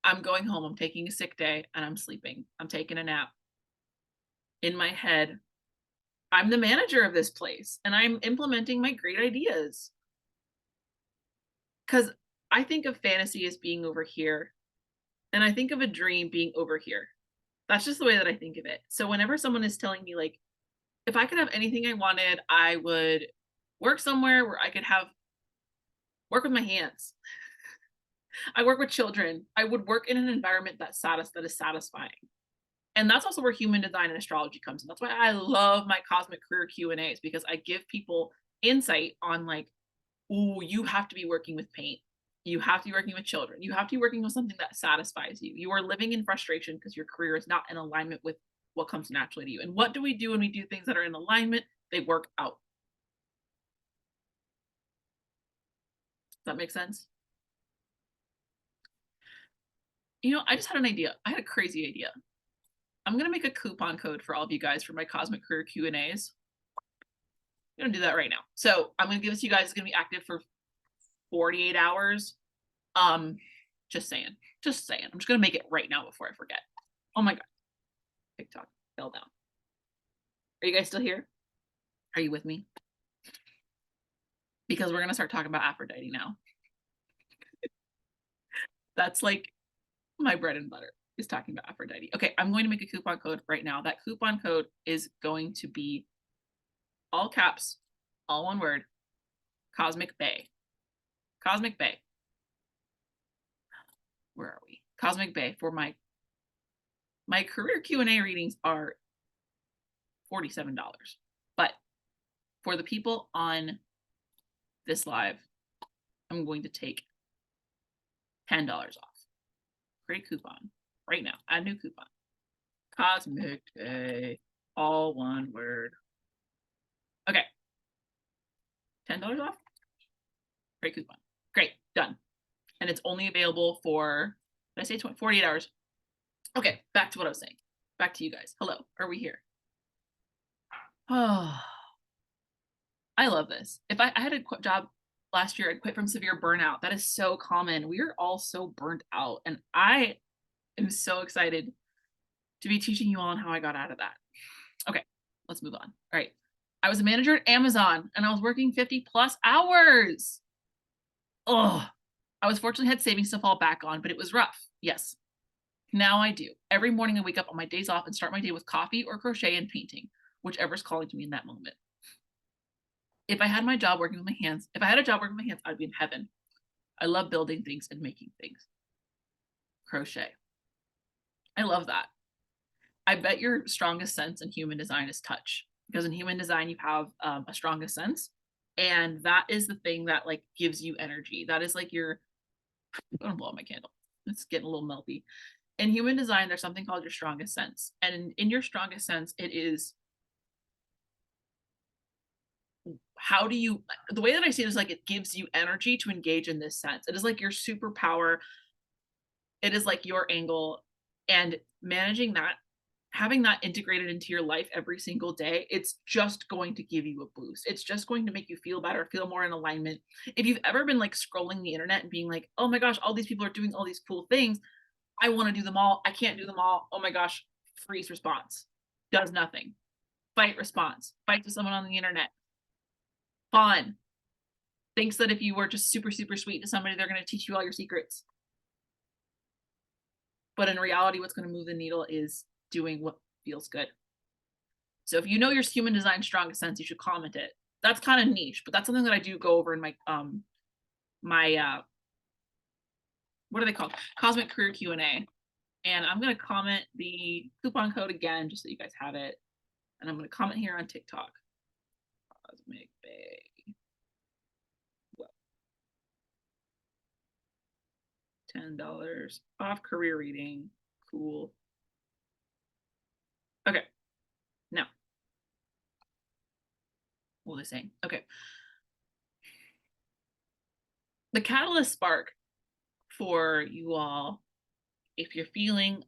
I'm going home, I'm taking a sick day, and I'm sleeping. I'm taking a nap. In my head, I'm the manager of this place and I'm implementing my great ideas. Because I think of fantasy as being over here, and I think of a dream being over here. That's just the way that I think of it. So whenever someone is telling me, like, if I could have anything I wanted, I would work somewhere where I could have work with my hands. I work with children. I would work in an environment that is satisfying. And that's also where human design and astrology comes in. That's why I love my cosmic career Q&As, because I give people insight on, like, ooh, you have to be working with paint. You have to be working with children. You have to be working with something that satisfies you. You are living in frustration because your career is not in alignment with what comes naturally to you. And what do we do when we do things that are in alignment? They work out. Does that make sense? You know, I just had an idea. I had a crazy idea. I'm going to make a coupon code for all of you guys for my cosmic career Q&As. I'm going to do that right now. So I'm going to give this to you guys. It's going to be active for 48 hours. Just saying. I'm just going to make it right now before I forget. Oh my God. TikTok fell down. Are you guys still here? Are you with me? Because we're going to start talking about Aphrodite now. That's like my bread and butter, is talking about Aphrodite. Okay, I'm going to make a coupon code right now. That coupon code is going to be all caps, all one word, Cosmic Bay. Cosmic Bay. Where are we? Cosmic Bay. For my career Q&A readings are $47. But for the people on this live, I'm going to take $10 off. Great coupon right now. Add new coupon. Cosmic Bay. All one word. Okay. $10 off. Great coupon. Great. Done. And it's only available for, did I say 48 hours? Okay. Back to what I was saying. Back to you guys. Hello. Are we here? Oh, I love this. If I had a job last year, I'd quit from severe burnout. That is so common. We are all so burnt out. And I am so excited to be teaching you all on how I got out of that. Okay, let's move on. All right. I was a manager at Amazon and I was working 50+ hours. Oh, I was fortunately had savings to fall back on, but it was rough. Yes. Now I do. Every morning I wake up on my days off and start my day with coffee or crochet and painting, whichever's calling to me in that moment. If I had a job working with my hands, I'd be in heaven. I love building things and making things. Crochet. I love that. I bet your strongest sense in human design is touch, because in human design you have a strongest sense, and that is the thing that like gives you energy. That is like your, I'm gonna blow out my candle. It's getting a little melty. In human design, there's something called your strongest sense, and in your strongest sense, it is how do you, the way that I see it is like it gives you energy to engage in this sense. It is like your superpower. It is like your angle, and managing that, having that integrated into your life every single day, it's just going to give you a boost. It's just going to make you feel better, feel more in alignment. If you've ever been like scrolling the internet and being like, oh my gosh, all these people are doing all these cool things, I want to do them all, I can't do them all, oh my gosh, freeze response, does nothing. Fight response, fight with someone on the internet, fun, thinks that if you were just super sweet to somebody, they're going to teach you all your secrets. But in reality, what's going to move the needle is doing what feels good. So if you know your human design strongest sense, you should comment it. That's kind of niche, but that's something that I do go over in my what are they called? Cosmic Career Q&A. And I'm going to comment the coupon code again, just so you guys have it. And I'm going to comment here on TikTok. Cosmic Bay. $10 off career reading. Cool. Okay. Now, what was I saying? Okay. The catalyst spark for you all, if you're feeling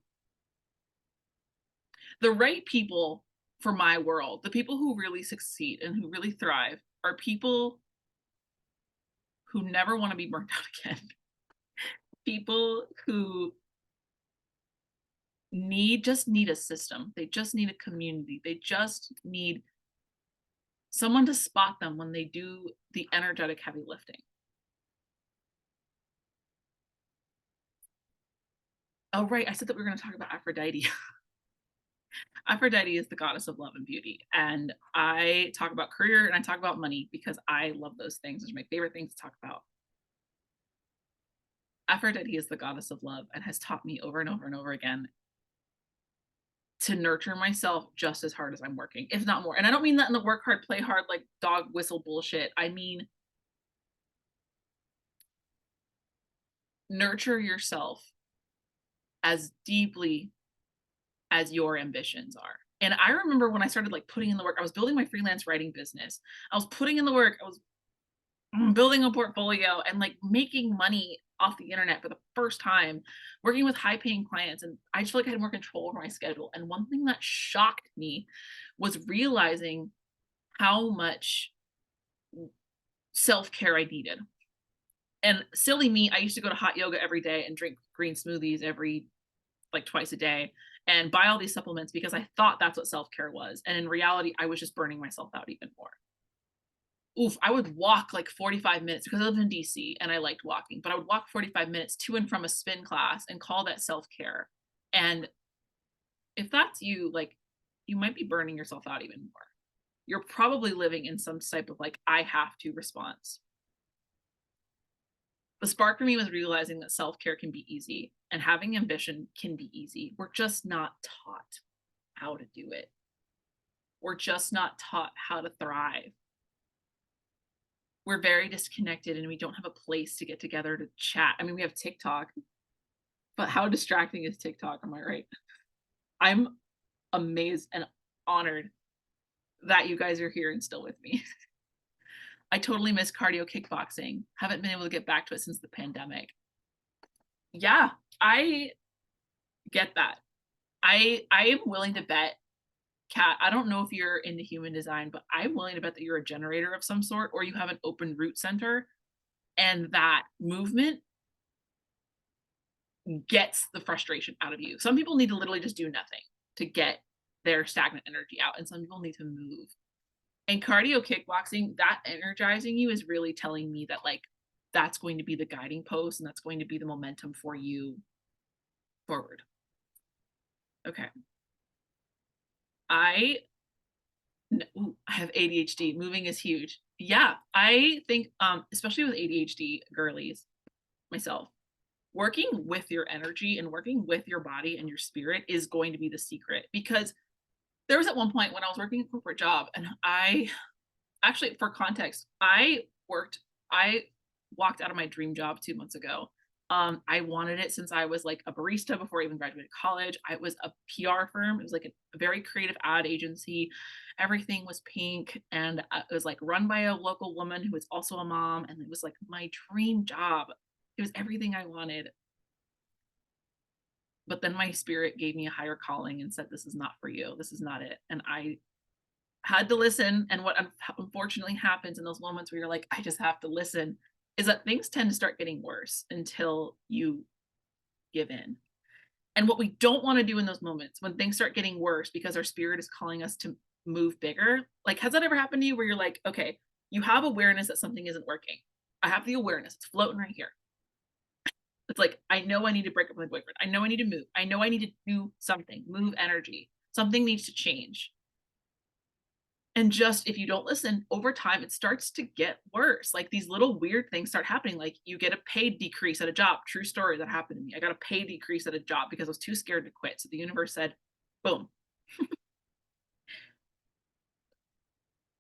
the right people for my world, the people who really succeed and who really thrive are people who never want to be burnt out again. People who just need a system. They just need a community. They just need someone to spot them when they do the energetic heavy lifting. Oh, right. I said that we were going to talk about Aphrodite. Aphrodite is the goddess of love and beauty. And I talk about career and I talk about money because I love those things. Those are my favorite things to talk about. Aphrodite is the goddess of love and has taught me over and over and over again to nurture myself just as hard as I'm working, if not more. And I don't mean that in the work hard, play hard, like dog whistle bullshit. I mean, nurture yourself as deeply as your ambitions are. And I remember when I started like putting in the work, I was building my freelance writing business. I was putting in the work. I was building a portfolio and like making money off the internet for the first time, working with high paying clients. And I just felt like I had more control over my schedule. And one thing that shocked me was realizing how much self-care I needed. And silly me, I used to go to hot yoga every day and drink green smoothies every like twice a day and buy all these supplements because I thought that's what self-care was. And in reality, I was just burning myself out even more. Oof, I would walk like 45 minutes because I live in DC and I liked walking, but I would walk 45 minutes to and from a spin class and call that self-care. And if that's you, like you might be burning yourself out even more. You're probably living in some type of like, I have to response. The spark for me was realizing that self-care can be easy and having ambition can be easy. We're just not taught how to do it. We're just not taught how to thrive. We're very disconnected and we don't have a place to get together to chat. I mean, we have TikTok, but how distracting is TikTok? Am I right? I'm amazed and honored that you guys are here and still with me. I totally miss cardio kickboxing. Haven't been able to get back to it since the pandemic. Yeah, I get that. I am willing to bet, Kat, I don't know if you're into human design, but I'm willing to bet that you're a generator of some sort or you have an open root center and that movement gets the frustration out of you. Some people need to literally just do nothing to get their stagnant energy out, and some people need to move. And cardio kickboxing, that energizing you is really telling me that like that's going to be the guiding post and that's going to be the momentum for you forward. Okay. I have ADHD. Moving is huge. Yeah, I think especially with ADHD girlies, myself, working with your energy and working with your body and your spirit is going to be the secret. Because there was at one point when I was working a corporate job and I actually, for context, I walked out of my dream job 2 months ago. I wanted it since I was like a barista before I even graduated college. I was a PR firm. It was like a very creative ad agency. Everything was pink and it was like run by a local woman who was also a mom. And it was like my dream job. It was everything I wanted. But then my spirit gave me a higher calling and said, this is not for you. This is not it. And I had to listen. And what unfortunately happens in those moments where you're like, I just have to listen, is that things tend to start getting worse until you give in. And what we don't want to do in those moments when things start getting worse because our spirit is calling us to move bigger, like, has that ever happened to you where you're like, okay, you have awareness that something isn't working. I have the awareness. It's floating right here. It's like, I know I need to break up with my boyfriend. I know I need to move. I know I need to do something, move energy. Something needs to change. And just if you don't listen, over time, it starts to get worse. Like these little weird things start happening. Like you get a pay decrease at a job. True story that happened to me. I got a pay decrease at a job because I was too scared to quit. So the universe said, boom.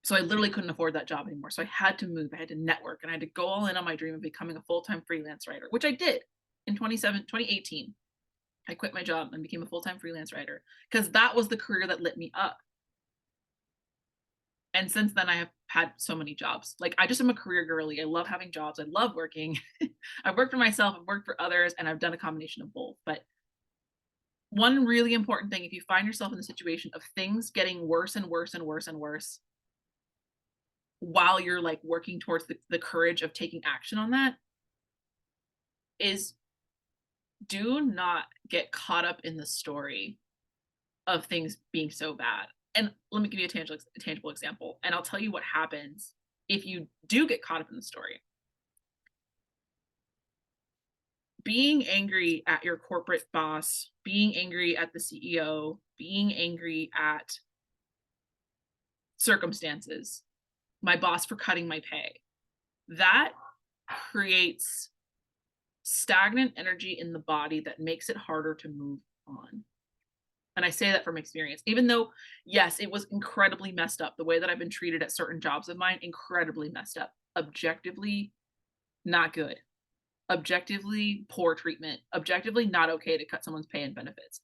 So I literally couldn't afford that job anymore. So I had to move. I had to network and I had to go all in on my dream of becoming a full-time freelance writer, which I did in 2018. I quit my job and became a full-time freelance writer because that was the career that lit me up. And since then, I have had so many jobs. Like, I just am a career girly. I love having jobs. I love working. I've worked for myself, I've worked for others, and I've done a combination of both. But one really important thing, if you find yourself in the situation of things getting worse and worse and worse and worse, while you're like working towards the courage of taking action on that, is do not get caught up in the story of things being so bad. And let me give you a tangible example, and I'll tell you what happens if you do get caught up in the story. Being angry at your corporate boss, being angry at the CEO, being angry at circumstances, my boss for cutting my pay, that creates stagnant energy in the body that makes it harder to move on. And I say that from experience, even though, yes, it was incredibly messed up. The way that I've been treated at certain jobs of mine, incredibly messed up. Objectively, not good. Objectively, poor treatment. Objectively, not okay to cut someone's pay and benefits.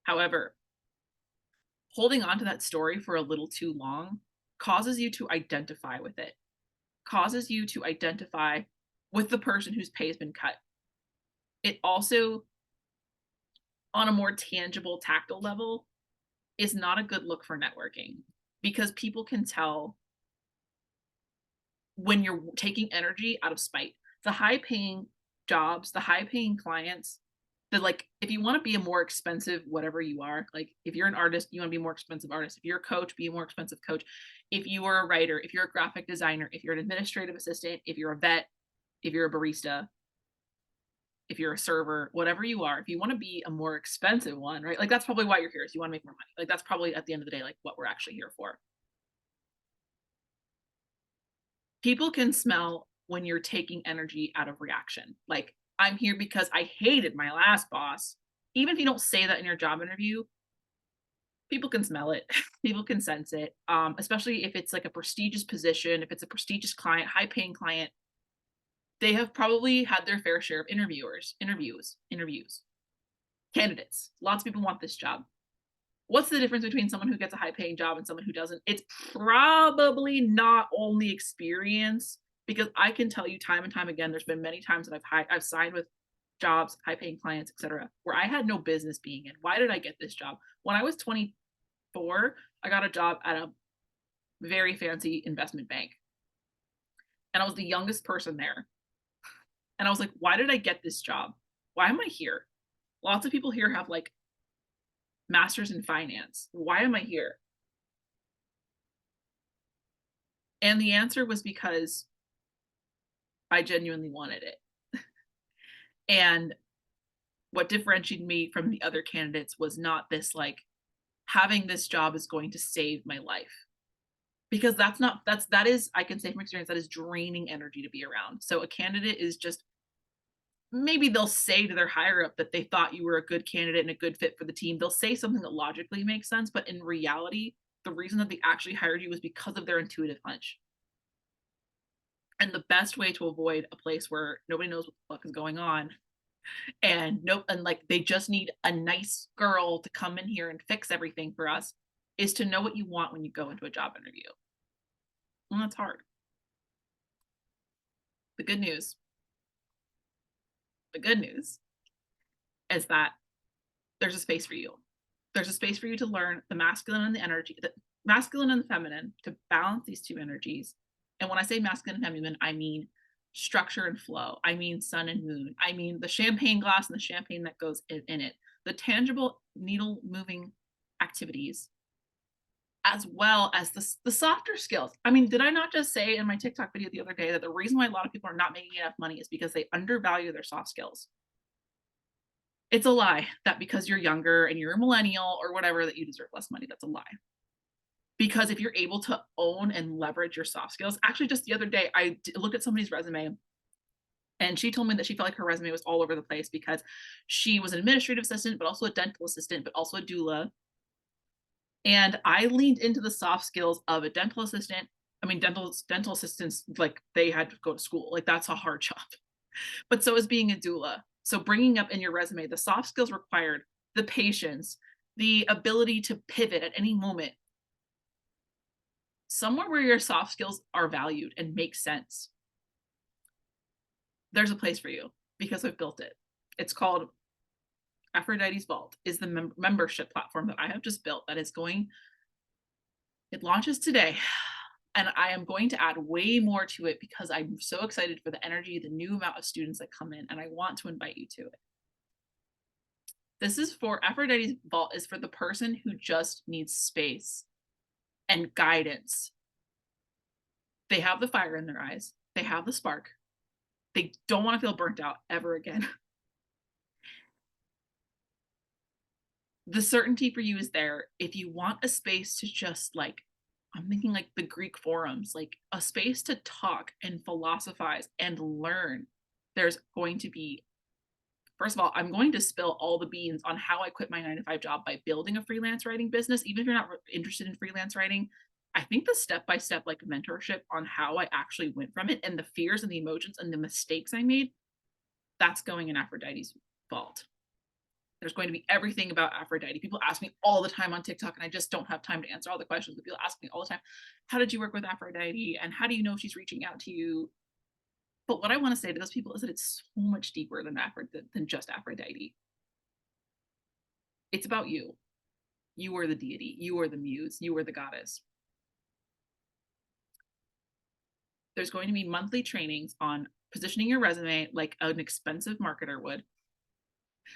However, holding on to that story for a little too long causes you to identify with it, causes you to identify with the person whose pay has been cut. It also, on a more tangible, tactile level, is not a good look for networking because people can tell when you're taking energy out of spite. The high paying jobs, the high paying clients, that like if you want to be a more expensive whatever you are, like if you're an artist, you want to be a more expensive artist. If you're a coach, be a more expensive coach. If you are a writer, if you're a graphic designer, if you're an administrative assistant, if you're a vet, if you're a barista, if you're a server, whatever you are, if you want to be a more expensive one, right? Like that's probably why you're here, is you want to make more money. Like that's probably at the end of the day, like what we're actually here for. People can smell when you're taking energy out of reaction. Like I'm here because I hated my last boss. Even if you don't say that in your job interview, people can smell it. People can sense it. Especially if it's like a prestigious position, if it's a prestigious client, high paying client, they have probably had their fair share of interviews, candidates. Lots of people want this job. What's the difference between someone who gets a high paying job and someone who doesn't? It's probably not only experience, because I can tell you time and time again, there's been many times that I've signed with jobs, high paying clients, etc., where I had no business being in. Why did I get this job? When I was 24, I got a job at a very fancy investment bank. And I was the youngest person there. And I was like, why did I get this job? Why am I here? Lots of people here have like masters in finance. Why am I here? And the answer was because I genuinely wanted it. And what differentiated me from the other candidates was not this like having this job is going to save my life. Because that is, I can say from experience, that is draining energy to be around. So a candidate is just, maybe they'll say to their higher up that they thought you were a good candidate and a good fit for the team. They'll say something that logically makes sense, but in reality, the reason that they actually hired you was because of their intuitive hunch. And the best way to avoid a place where nobody knows what the fuck is going on and like they just need a nice girl to come in here and fix everything for us is to know what you want when you go into a job interview. And that's hard. The good news is that there's a space for you. There's a space for you to learn the masculine and the masculine and the feminine, to balance these two energies. And when I say masculine and feminine, I mean structure and flow. I mean sun and moon. I mean the champagne glass and the champagne that goes in it. The tangible needle moving activities, as well as the softer skills. I mean, did I not just say in my TikTok video the other day that the reason why a lot of people are not making enough money is because they undervalue their soft skills? It's a lie that because you're younger and you're a millennial or whatever that you deserve less money. That's a lie. Because if you're able to own and leverage your soft skills, actually just the other day, looked at somebody's resume and she told me that she felt like her resume was all over the place because she was an administrative assistant, but also a dental assistant, but also a doula. And I leaned into the soft skills of a dental assistant. I mean, dental assistants, like they had to go to school. Like that's a hard job. But so is being a doula. So bringing up in your resume the soft skills required, the patience, the ability to pivot at any moment. Somewhere where your soft skills are valued and make sense, there's a place for you because I've built it. It's called Aphrodite's Vault, is the membership platform that I have just built that is going, it launches today. And I am going to add way more to it because I'm so excited for the energy, the new amount of students that come in, and I want to invite you to it. This is for Aphrodite's Vault is for the person who just needs space and guidance. They have the fire in their eyes. They have the spark. They don't want to feel burnt out ever again. The certainty for you is there. If you want a space to just like, I'm thinking like the Greek forums, like a space to talk and philosophize and learn. There's going to be, first of all, I'm going to spill all the beans on how I quit my 9-to-5 job by building a freelance writing business. Even if you're not interested in freelance writing, I think the step-by-step like mentorship on how I actually went from it and the fears and the emotions and the mistakes I made, that's going in Aphrodite's Vault. There's going to be everything about Aphrodite. People ask me all the time on TikTok, and I just don't have time to answer all the questions. But people ask me all the time, how did you work with Aphrodite? And how do you know she's reaching out to you? But what I want to say to those people is that it's so much deeper than just Aphrodite. It's about you. You are the deity. You are the muse. You are the goddess. There's going to be monthly trainings on positioning your resume like an expensive marketer would.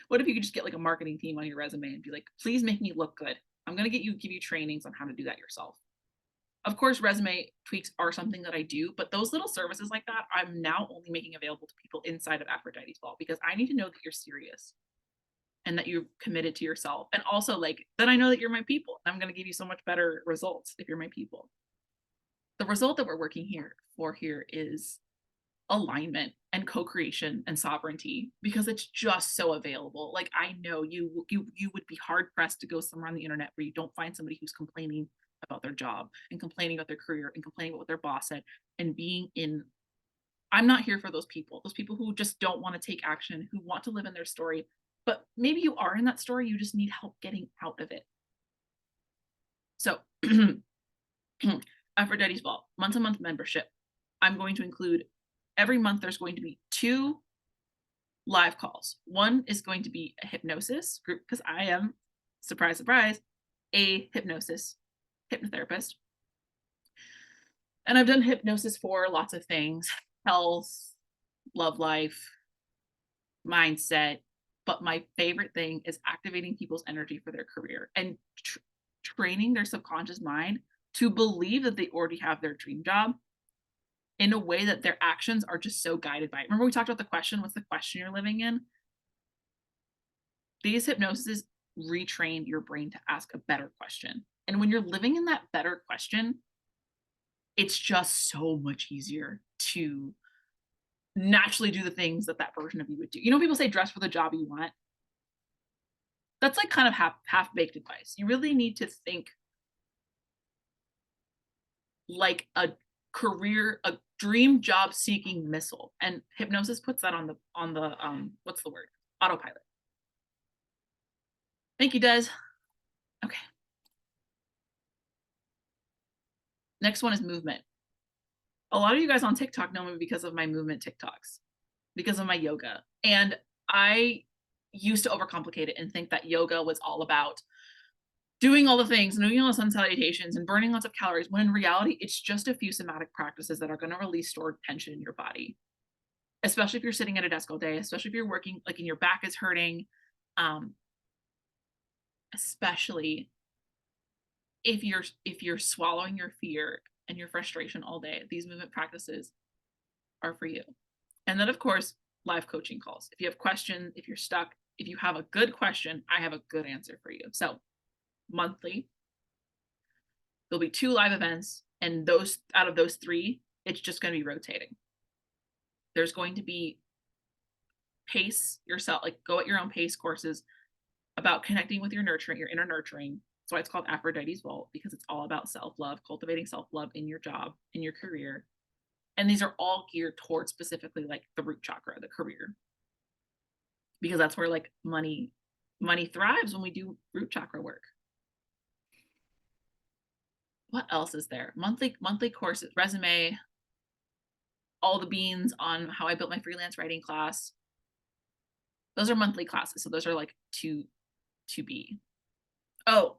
What if you could just get like a marketing team on your resume and be like, please make me look good. I'm going to give you trainings on how to do that yourself. Of course, resume tweaks are something that I do, but those little services like that, I'm now only making available to people inside of Aphrodite's Vault because I need to know that you're serious and that you're committed to yourself. And also like, then I know that you're my people. I'm going to give you so much better results if you're my people. The result that we're working for is alignment and co-creation and sovereignty because it's just so available. Like I know you would be hard pressed to go somewhere on the internet where you don't find somebody who's complaining about their job and complaining about their career and complaining about what their boss said and being in. I'm not here for those people who just don't want to take action, who want to live in their story, but maybe you are in that story, you just need help getting out of it. So Aphrodite's Vault, month-to-month membership. I'm going to include every month there's going to be 2 live calls. One is going to be a hypnosis group because I am, surprise, surprise, a hypnotherapist. And I've done hypnosis for lots of things, health, love life, mindset. But my favorite thing is activating people's energy for their career and training their subconscious mind to believe that they already have their dream job in a way that their actions are just so guided by it. Remember we talked about the question, what's the question you're living in? These hypnoses retrain your brain to ask a better question. And when you're living in that better question, it's just so much easier to naturally do the things that version of you would do. You know, people say dress for the job you want. That's like kind of half-baked advice. You really need to think like a dream job seeking missile, and hypnosis puts that on the what's the word, autopilot. Thank you, Des. Okay, next one is movement. A lot of you guys on TikTok know me because of my movement TikToks, because of my yoga, and I used to overcomplicate it and think that yoga was all about doing all the things, doing all the sun salutations and burning lots of calories, when in reality, it's just a few somatic practices that are going to release stored tension in your body. Especially if you're sitting at a desk all day, especially if you're working, like, and your back is hurting, especially if you're swallowing your fear and your frustration all day, these movement practices are for you. And then, of course, live coaching calls. If you have questions, if you're stuck, if you have a good question, I have a good answer for you. So monthly, There'll be 2 live events, and those out of those 3, it's just gonna be rotating. There's going to be pace yourself, like, go at your own pace courses about connecting with your nurturing, your inner nurturing. That's why it's called Aphrodite's Vault, because it's all about self-love, cultivating self-love in your job, in your career. And these are all geared towards specifically like the root chakra, the career. Because that's where like money thrives when we do root chakra work. What else is there? Monthly courses, resume, all the beans on how I built my freelance writing class. Those are monthly classes. So those are like to be. Oh,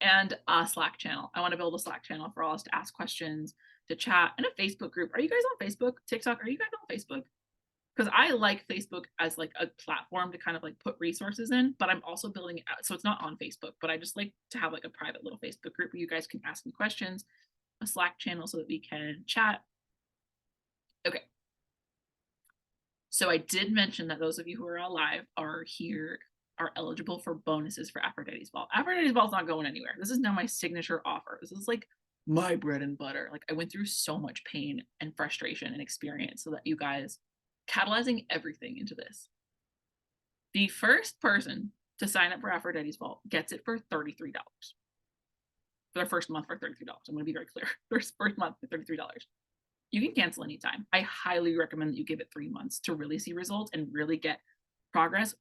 and a Slack channel. I want to build a Slack channel for all us to ask questions, to chat, and a Facebook group. Are you guys on Facebook? TikTok? Are you guys on Facebook? Because I like Facebook as like a platform to kind of like put resources in, but I'm also building it out. So it's not on Facebook, but I just like to have like a private little Facebook group where you guys can ask me questions, a Slack channel so that we can chat. Okay. So I did mention that those of you who are alive are here, are eligible for bonuses for Aphrodite's Ball. Aphrodite's Ball is not going anywhere. This is now my signature offer. This is like my bread and butter. Like I went through so much pain and frustration and experience so that you guys catalyzing everything into this. The first person to sign up for Aphrodite's Vault gets it for $33 for their first month for $33. I'm going to be very clear. First month for $33. You can cancel anytime. I highly recommend that you give it 3 months to really see results and really get progress,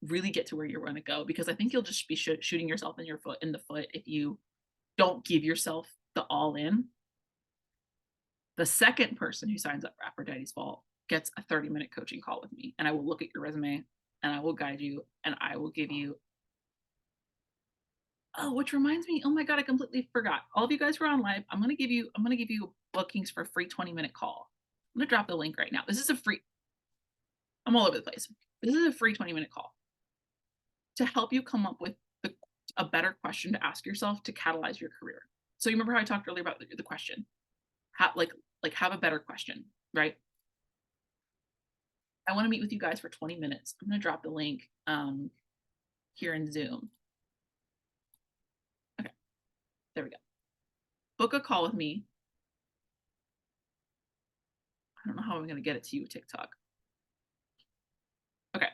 really get to where you're going to go, because I think you'll just be shooting yourself in the foot if you don't give yourself the all in. The second person who signs up for Aphrodite's Vault gets a 30-minute coaching call with me, and I will look at your resume and I will guide you and I will give you. Oh, which reminds me, oh my God, I completely forgot. All of you guys who are on live, I'm gonna give you bookings for a free 20-minute call. I'm gonna drop the link right now. This is a free, I'm all over the place. This is a free 20-minute call to help you come up with a better question to ask yourself to catalyze your career. So you remember how I talked earlier about the question? Have a better question, right? I want to meet with you guys for 20 minutes. I'm going to drop the link here in Zoom. Okay, there we go. Book a call with me. I don't know how I'm going to get it to you, TikTok. Okay.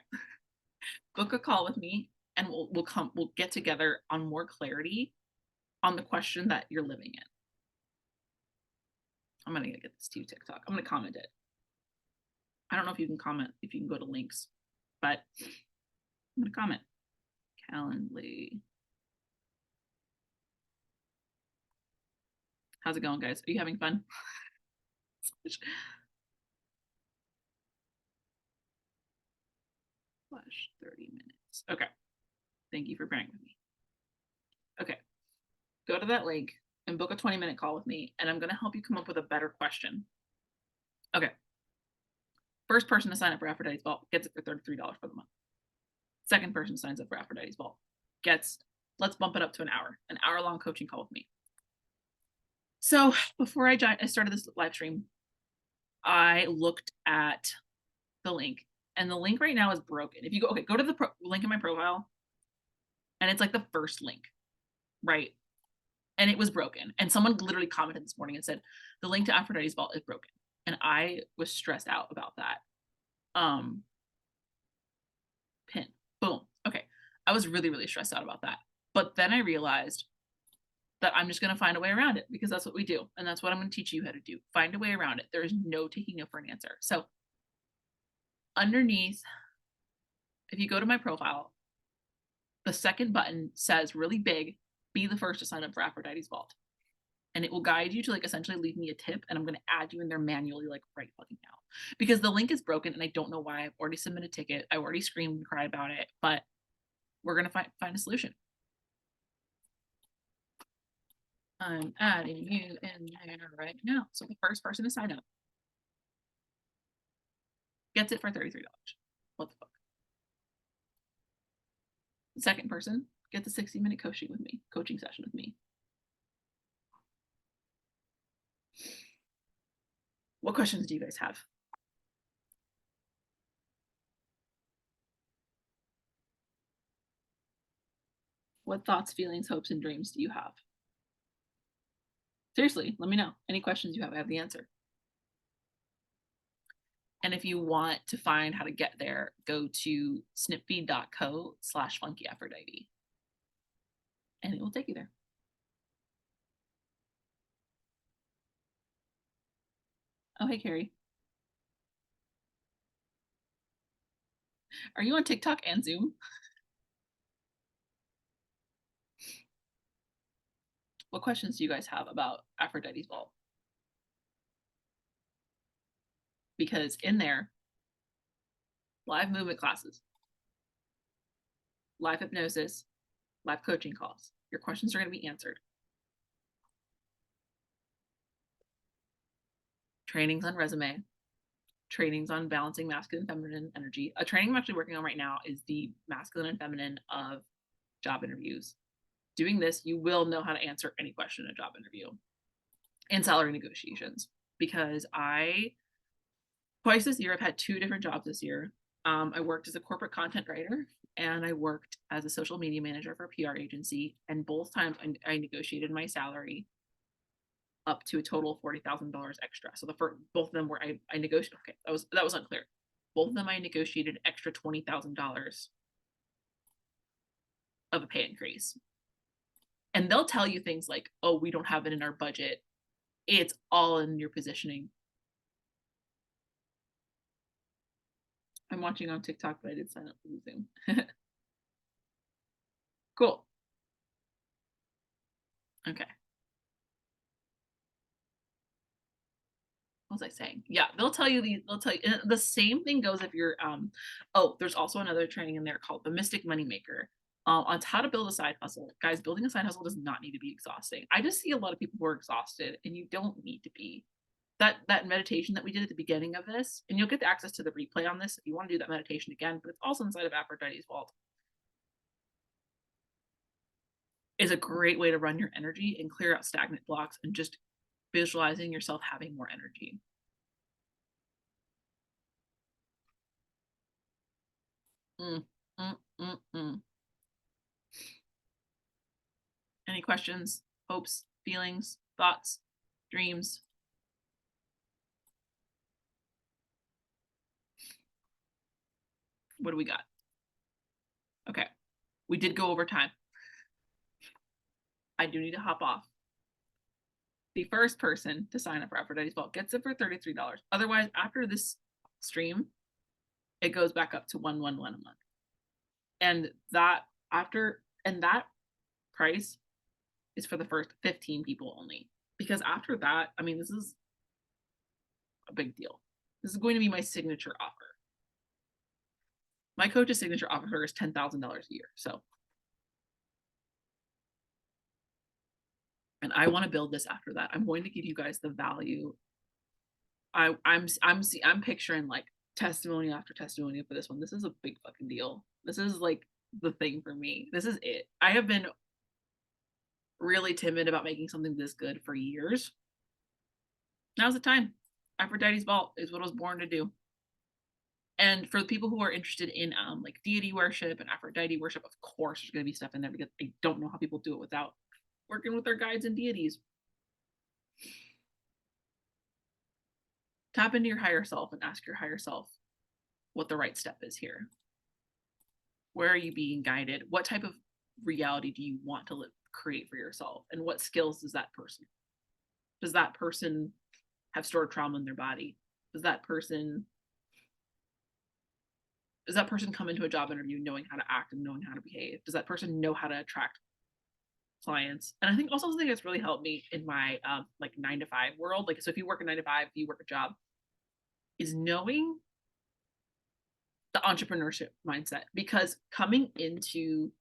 Book a call with me and we'll get together on more clarity on the question that you're living in. I'm going to get this to you, TikTok. I'm going to comment it. I don't know if you can comment, if you can go to links, but I'm going to comment. Calendly. How's it going, guys? Are you having fun? Flash 30 minutes. Okay. Thank you for bearing with me. Okay. Go to that link and book a 20-minute call with me, and I'm going to help you come up with a better question. Okay. First person to sign up for Aphrodite's Vault gets it for $33 for the month. Second person signs up for Aphrodite's Vault gets, let's bump it up to an hour-long coaching call with me. So before I started this live stream, I looked at the link, and the link right now is broken. If you go to the link in my profile, and it's like the first link, right? And it was broken. And someone literally commented this morning and said, the link to Aphrodite's Vault is broken. And I was stressed out about that. Pin, boom. Okay. I was really, really stressed out about that. But then I realized that I'm just going to find a way around it, because that's what we do. And that's what I'm going to teach you how to do. Find a way around it. There is no taking no for an answer. So underneath, if you go to my profile, the second button says really big, be the first to sign up for Aphrodite's Vault. And it will guide you to like essentially leave me a tip, and I'm going to add you in there manually like right fucking now, because the link is broken and I don't know why. I've already submitted a ticket. I already screamed and cried about it, but we're going to find a solution. I'm adding you in there right now. So the first person to sign up gets it for $33. What the fuck? The second person gets a 60-minute coaching session with me. What questions do you guys have? What thoughts, feelings, hopes, and dreams do you have? Seriously, let me know. Any questions you have, I have the answer. And if you want to find how to get there, go to snipfeed.co/funky-aphrodite and it will take you there. Oh, hey, Carrie. Are you on TikTok and Zoom? What questions do you guys have about Aphrodite's Vault? Because in there, live movement classes, live hypnosis, live coaching calls. Your questions are going to be answered. Trainings on resume, trainings on balancing masculine and feminine energy. A training I'm actually working on right now is the masculine and feminine of job interviews. Doing this, you will know how to answer any question in a job interview and salary negotiations. Because twice this year, I've had 2 different jobs this year. I worked as a corporate content writer and I worked as a social media manager for a PR agency. And both times I negotiated my salary up to a total of $40,000 extra. So both of them were I negotiated. Okay, that was unclear. Both of them I negotiated extra $20,000 of a pay increase. And they'll tell you things like, "Oh, we don't have it in our budget." It's all in your positioning. I'm watching on TikTok, but I did sign up for Zoom. Cool. Okay. What was I saying? Yeah, they'll tell you and the same thing goes if you're oh, there's also another training in there called the Mystic Moneymaker. On how to build a side hustle. Guys, building a side hustle does not need to be exhausting. I just see a lot of people who are exhausted and you don't need to be. That meditation that we did at the beginning of this, and you'll get access to the replay on this if you want to do that meditation again, but it's also inside of Aphrodite's Vault, is a great way to run your energy and clear out stagnant blocks and just visualizing yourself having more energy. Mm, mm, mm, mm. Any questions, hopes, feelings, thoughts, dreams? What do we got? Okay, we did go over time. I do need to hop off. The first person to sign up for Aphrodite's Vault gets it for $33. Otherwise, after this stream, it goes back up to $111 a month. And that price is for the first 15 people only. Because after that, I mean, this is a big deal. This is going to be my signature offer. My coach's signature offer is $10,000 a year. So, and I want to build this after that. I'm going to give you guys the value. I'm picturing like testimony after testimony for this one. This is a big fucking deal. This is like the thing for me. This is it. I have been really timid about making something this good for years. Now's the time. Aphrodite's Vault is what I was born to do. And for the people who are interested in like deity worship and Aphrodite worship, of course there's going to be stuff in there because I don't know how people do it without working with their guides and deities. Tap into your higher self and ask your higher self what the right step is here. Where are you being guided? What type of reality do you want to create for yourself? And what skills does that person? Does that person have stored trauma in their body? Does that person come into a job interview knowing how to act and knowing how to behave? Does that person know how to attract clients? And I think also something that's really helped me in my like 9-to-5 world, like, so if you work a 9-to-5, if you work a job, is knowing the entrepreneurship mindset. Because coming into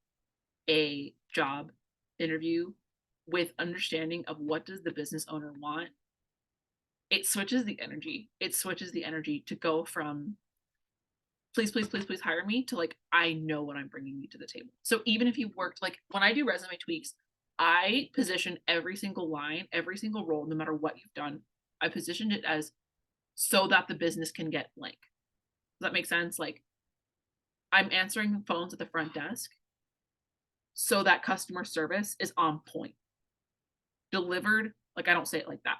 a job interview with understanding of what does the business owner want, it switches the energy. It switches the energy to go from please, please, please, please hire me to like, I know what I'm bringing you to the table. So even if you worked, like when I do resume tweaks, I position every single line, every single role, no matter what you've done, I positioned it as so that the business can get blank. Does that make sense? Like I'm answering phones at the front desk so that customer service is on point, delivered Like, I don't say it like that.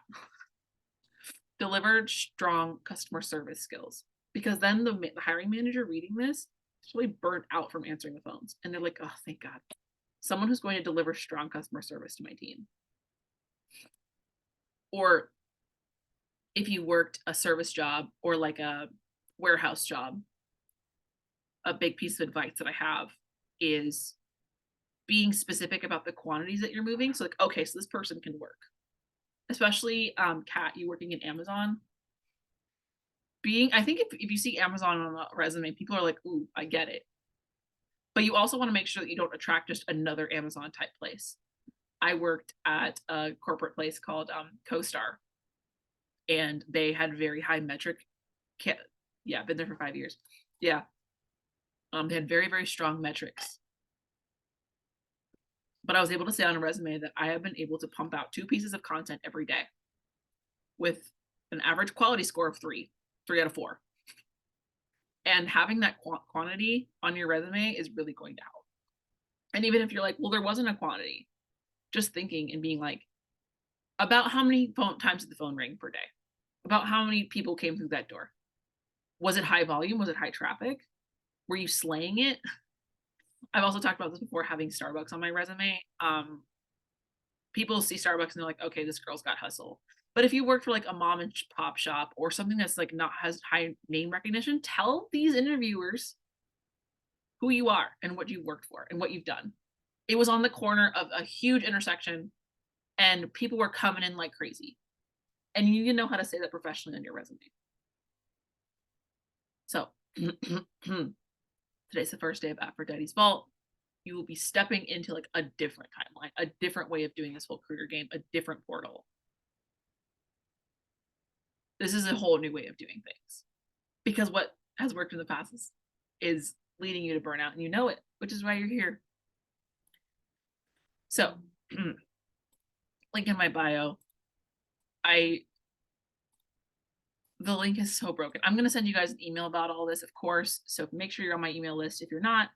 Delivered strong customer service skills. Because then the hiring manager reading this is really burnt out from answering the phones. And they're like, oh, thank God. Someone who's going to deliver strong customer service to my team. Or if you worked a service job or like a warehouse job, a big piece of advice that I have is being specific about the quantities that you're moving. So like, okay, so this person can work. Especially Kat, you working in Amazon. I think if you see Amazon on a resume, people are like, ooh, I get it. But you also want to make sure that you don't attract just another Amazon type place. I worked at a corporate place called CoStar, and they had very high metric. Yeah, been there for 5 years. Yeah, they had very, very strong metrics. But I was able to say on a resume that I have been able to pump out 2 pieces of content every day with an average quality score of 3 out of 4. And having that quantity on your resume is really going to help. And even if you're like, well, there wasn't a quantity, just thinking and being like, about how many times did the phone ring per day? About how many people came through that door? Was it high volume? Was it high traffic? Were you slaying it? I've also talked about this before, having Starbucks on my resume. People see Starbucks and they're like, okay, this girl's got hustle. But if you work for like a mom and pop shop or something that's like not has high name recognition, tell these interviewers who you are and what you worked for and what you've done. It was on the corner of a huge intersection and people were coming in like crazy. And you need to know how to say that professionally on your resume. So today's the first day of Aphrodite's Vault. You will be stepping into like a different timeline, a different way of doing this whole career game, a different portal. This is a whole new way of doing things. Because what has worked in the past is leading you to burnout, and you know it, which is why you're here. So, link in my bio. The link is so broken. I'm going to send you guys an email about all this, of course. So make sure you're on my email list if you're not,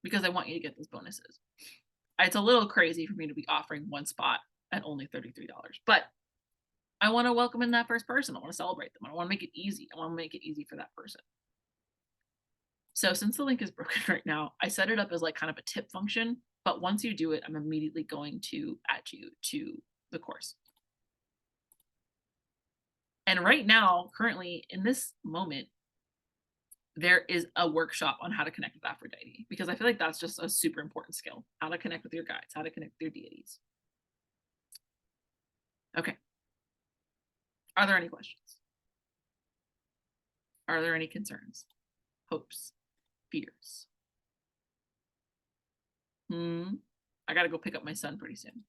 because I want you to get those bonuses. It's a little crazy for me to be offering one spot at only $33, but I want to welcome in that first person. I want to celebrate them. I want to make it easy. I want to make it easy for that person. So since the link is broken right now, I set it up as like kind of a tip function, but once you do it, I'm immediately going to add you to the course. And right now, currently in this moment, there is a workshop on how to connect with Aphrodite, because I feel like that's just a super important skill, how to connect with your guides, how to connect with your deities. Okay. Are there any questions? Are there any concerns, hopes, fears? I gotta go pick up my son pretty soon.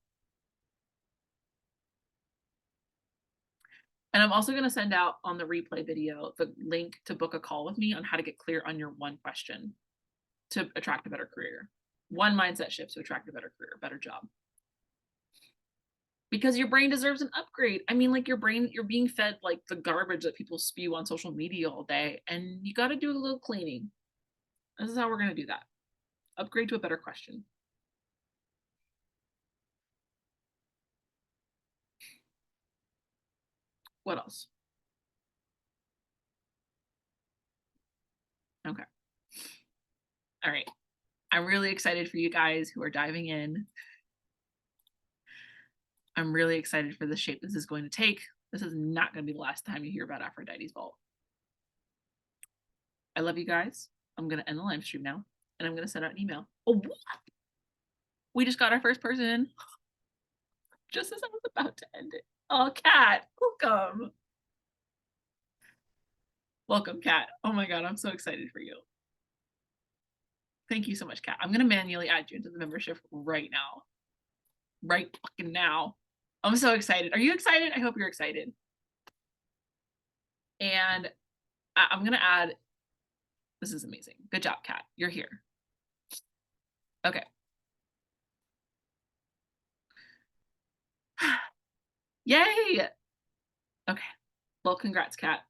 And I'm also going to send out on the replay video the link to book a call with me on how to get clear on your one question to attract a better career. One mindset shift to attract a better career, a better job. Because your brain deserves an upgrade. I mean, like your brain, you're being fed like the garbage that people spew on social media all day, and you got to do a little cleaning. This is how we're going to do that. Upgrade to a better question. What else? Okay. All right. I'm really excited for you guys who are diving in. I'm really excited for the shape this is going to take. This is not going to be the last time you hear about Aphrodite's Vault. I love you guys. I'm going to end the live stream now, and I'm going to send out an email. Oh, what? We just got our first person just as I was about to end it. Oh, Kat, welcome. Welcome, Kat. Oh my God, I'm so excited for you. Thank you so much, Kat. I'm going to manually add you into the membership right now. Right fucking now. I'm so excited. Are you excited? I hope you're excited. And I'm going to add, this is amazing. Good job, Kat. You're here. Okay. Yay. Okay. Well, congrats, Kat.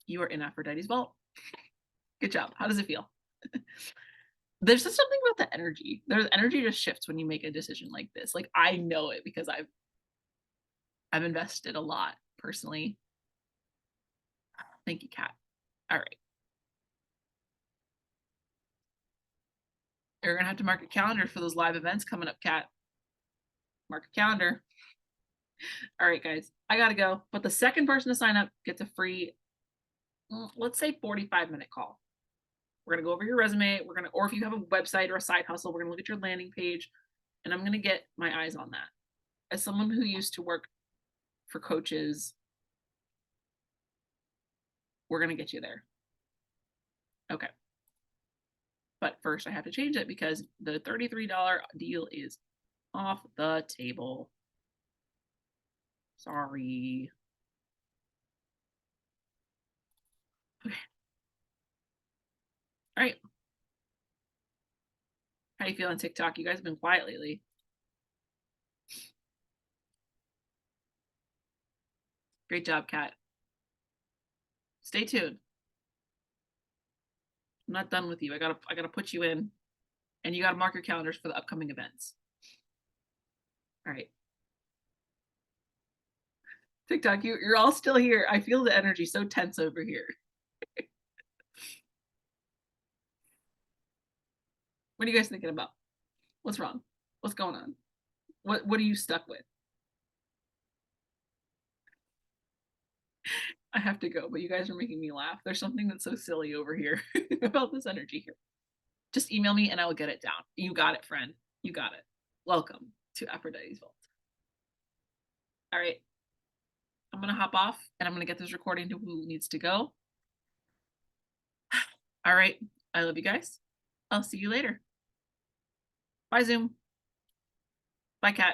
You are in Aphrodite's Vault. Good job. How does it feel? There's just something about the energy. There's energy just shifts when you make a decision like this. Like I know it because I've invested a lot personally. Thank you, Kat. All right. You're gonna have to mark a calendar for those live events coming up, Kat. Mark a calendar. All right, guys, I gotta go. But the second person to sign up gets a free, let's say 45-minute call. We're gonna go over your resume. We're gonna, or if you have a website or a side hustle, we're gonna look at your landing page, and I'm gonna get my eyes on that. As someone who used to work for coaches, we're gonna get you there. Okay. But first I have to change it because the $33 deal is off the table. Sorry. Okay. All right. How do you feel on TikTok? You guys have been quiet lately. Great job, Kat. Stay tuned. I'm not done with you. I gotta put you in, and you gotta mark your calendars for the upcoming events. All right. TikTok, you're all still here. I feel the energy so tense over here. What are you guys thinking about? What's wrong? What's going on? What are you stuck with? I have to go, but you guys are making me laugh. There's something that's so silly over here about this energy here. Just email me and I will get it down. You got it, friend. You got it. Welcome to Aphrodite's Vault. All right. I'm going to hop off and I'm going to get this recording to who needs to go. All right. I love you guys. I'll see you later. Bye, Zoom. Bye, Kat.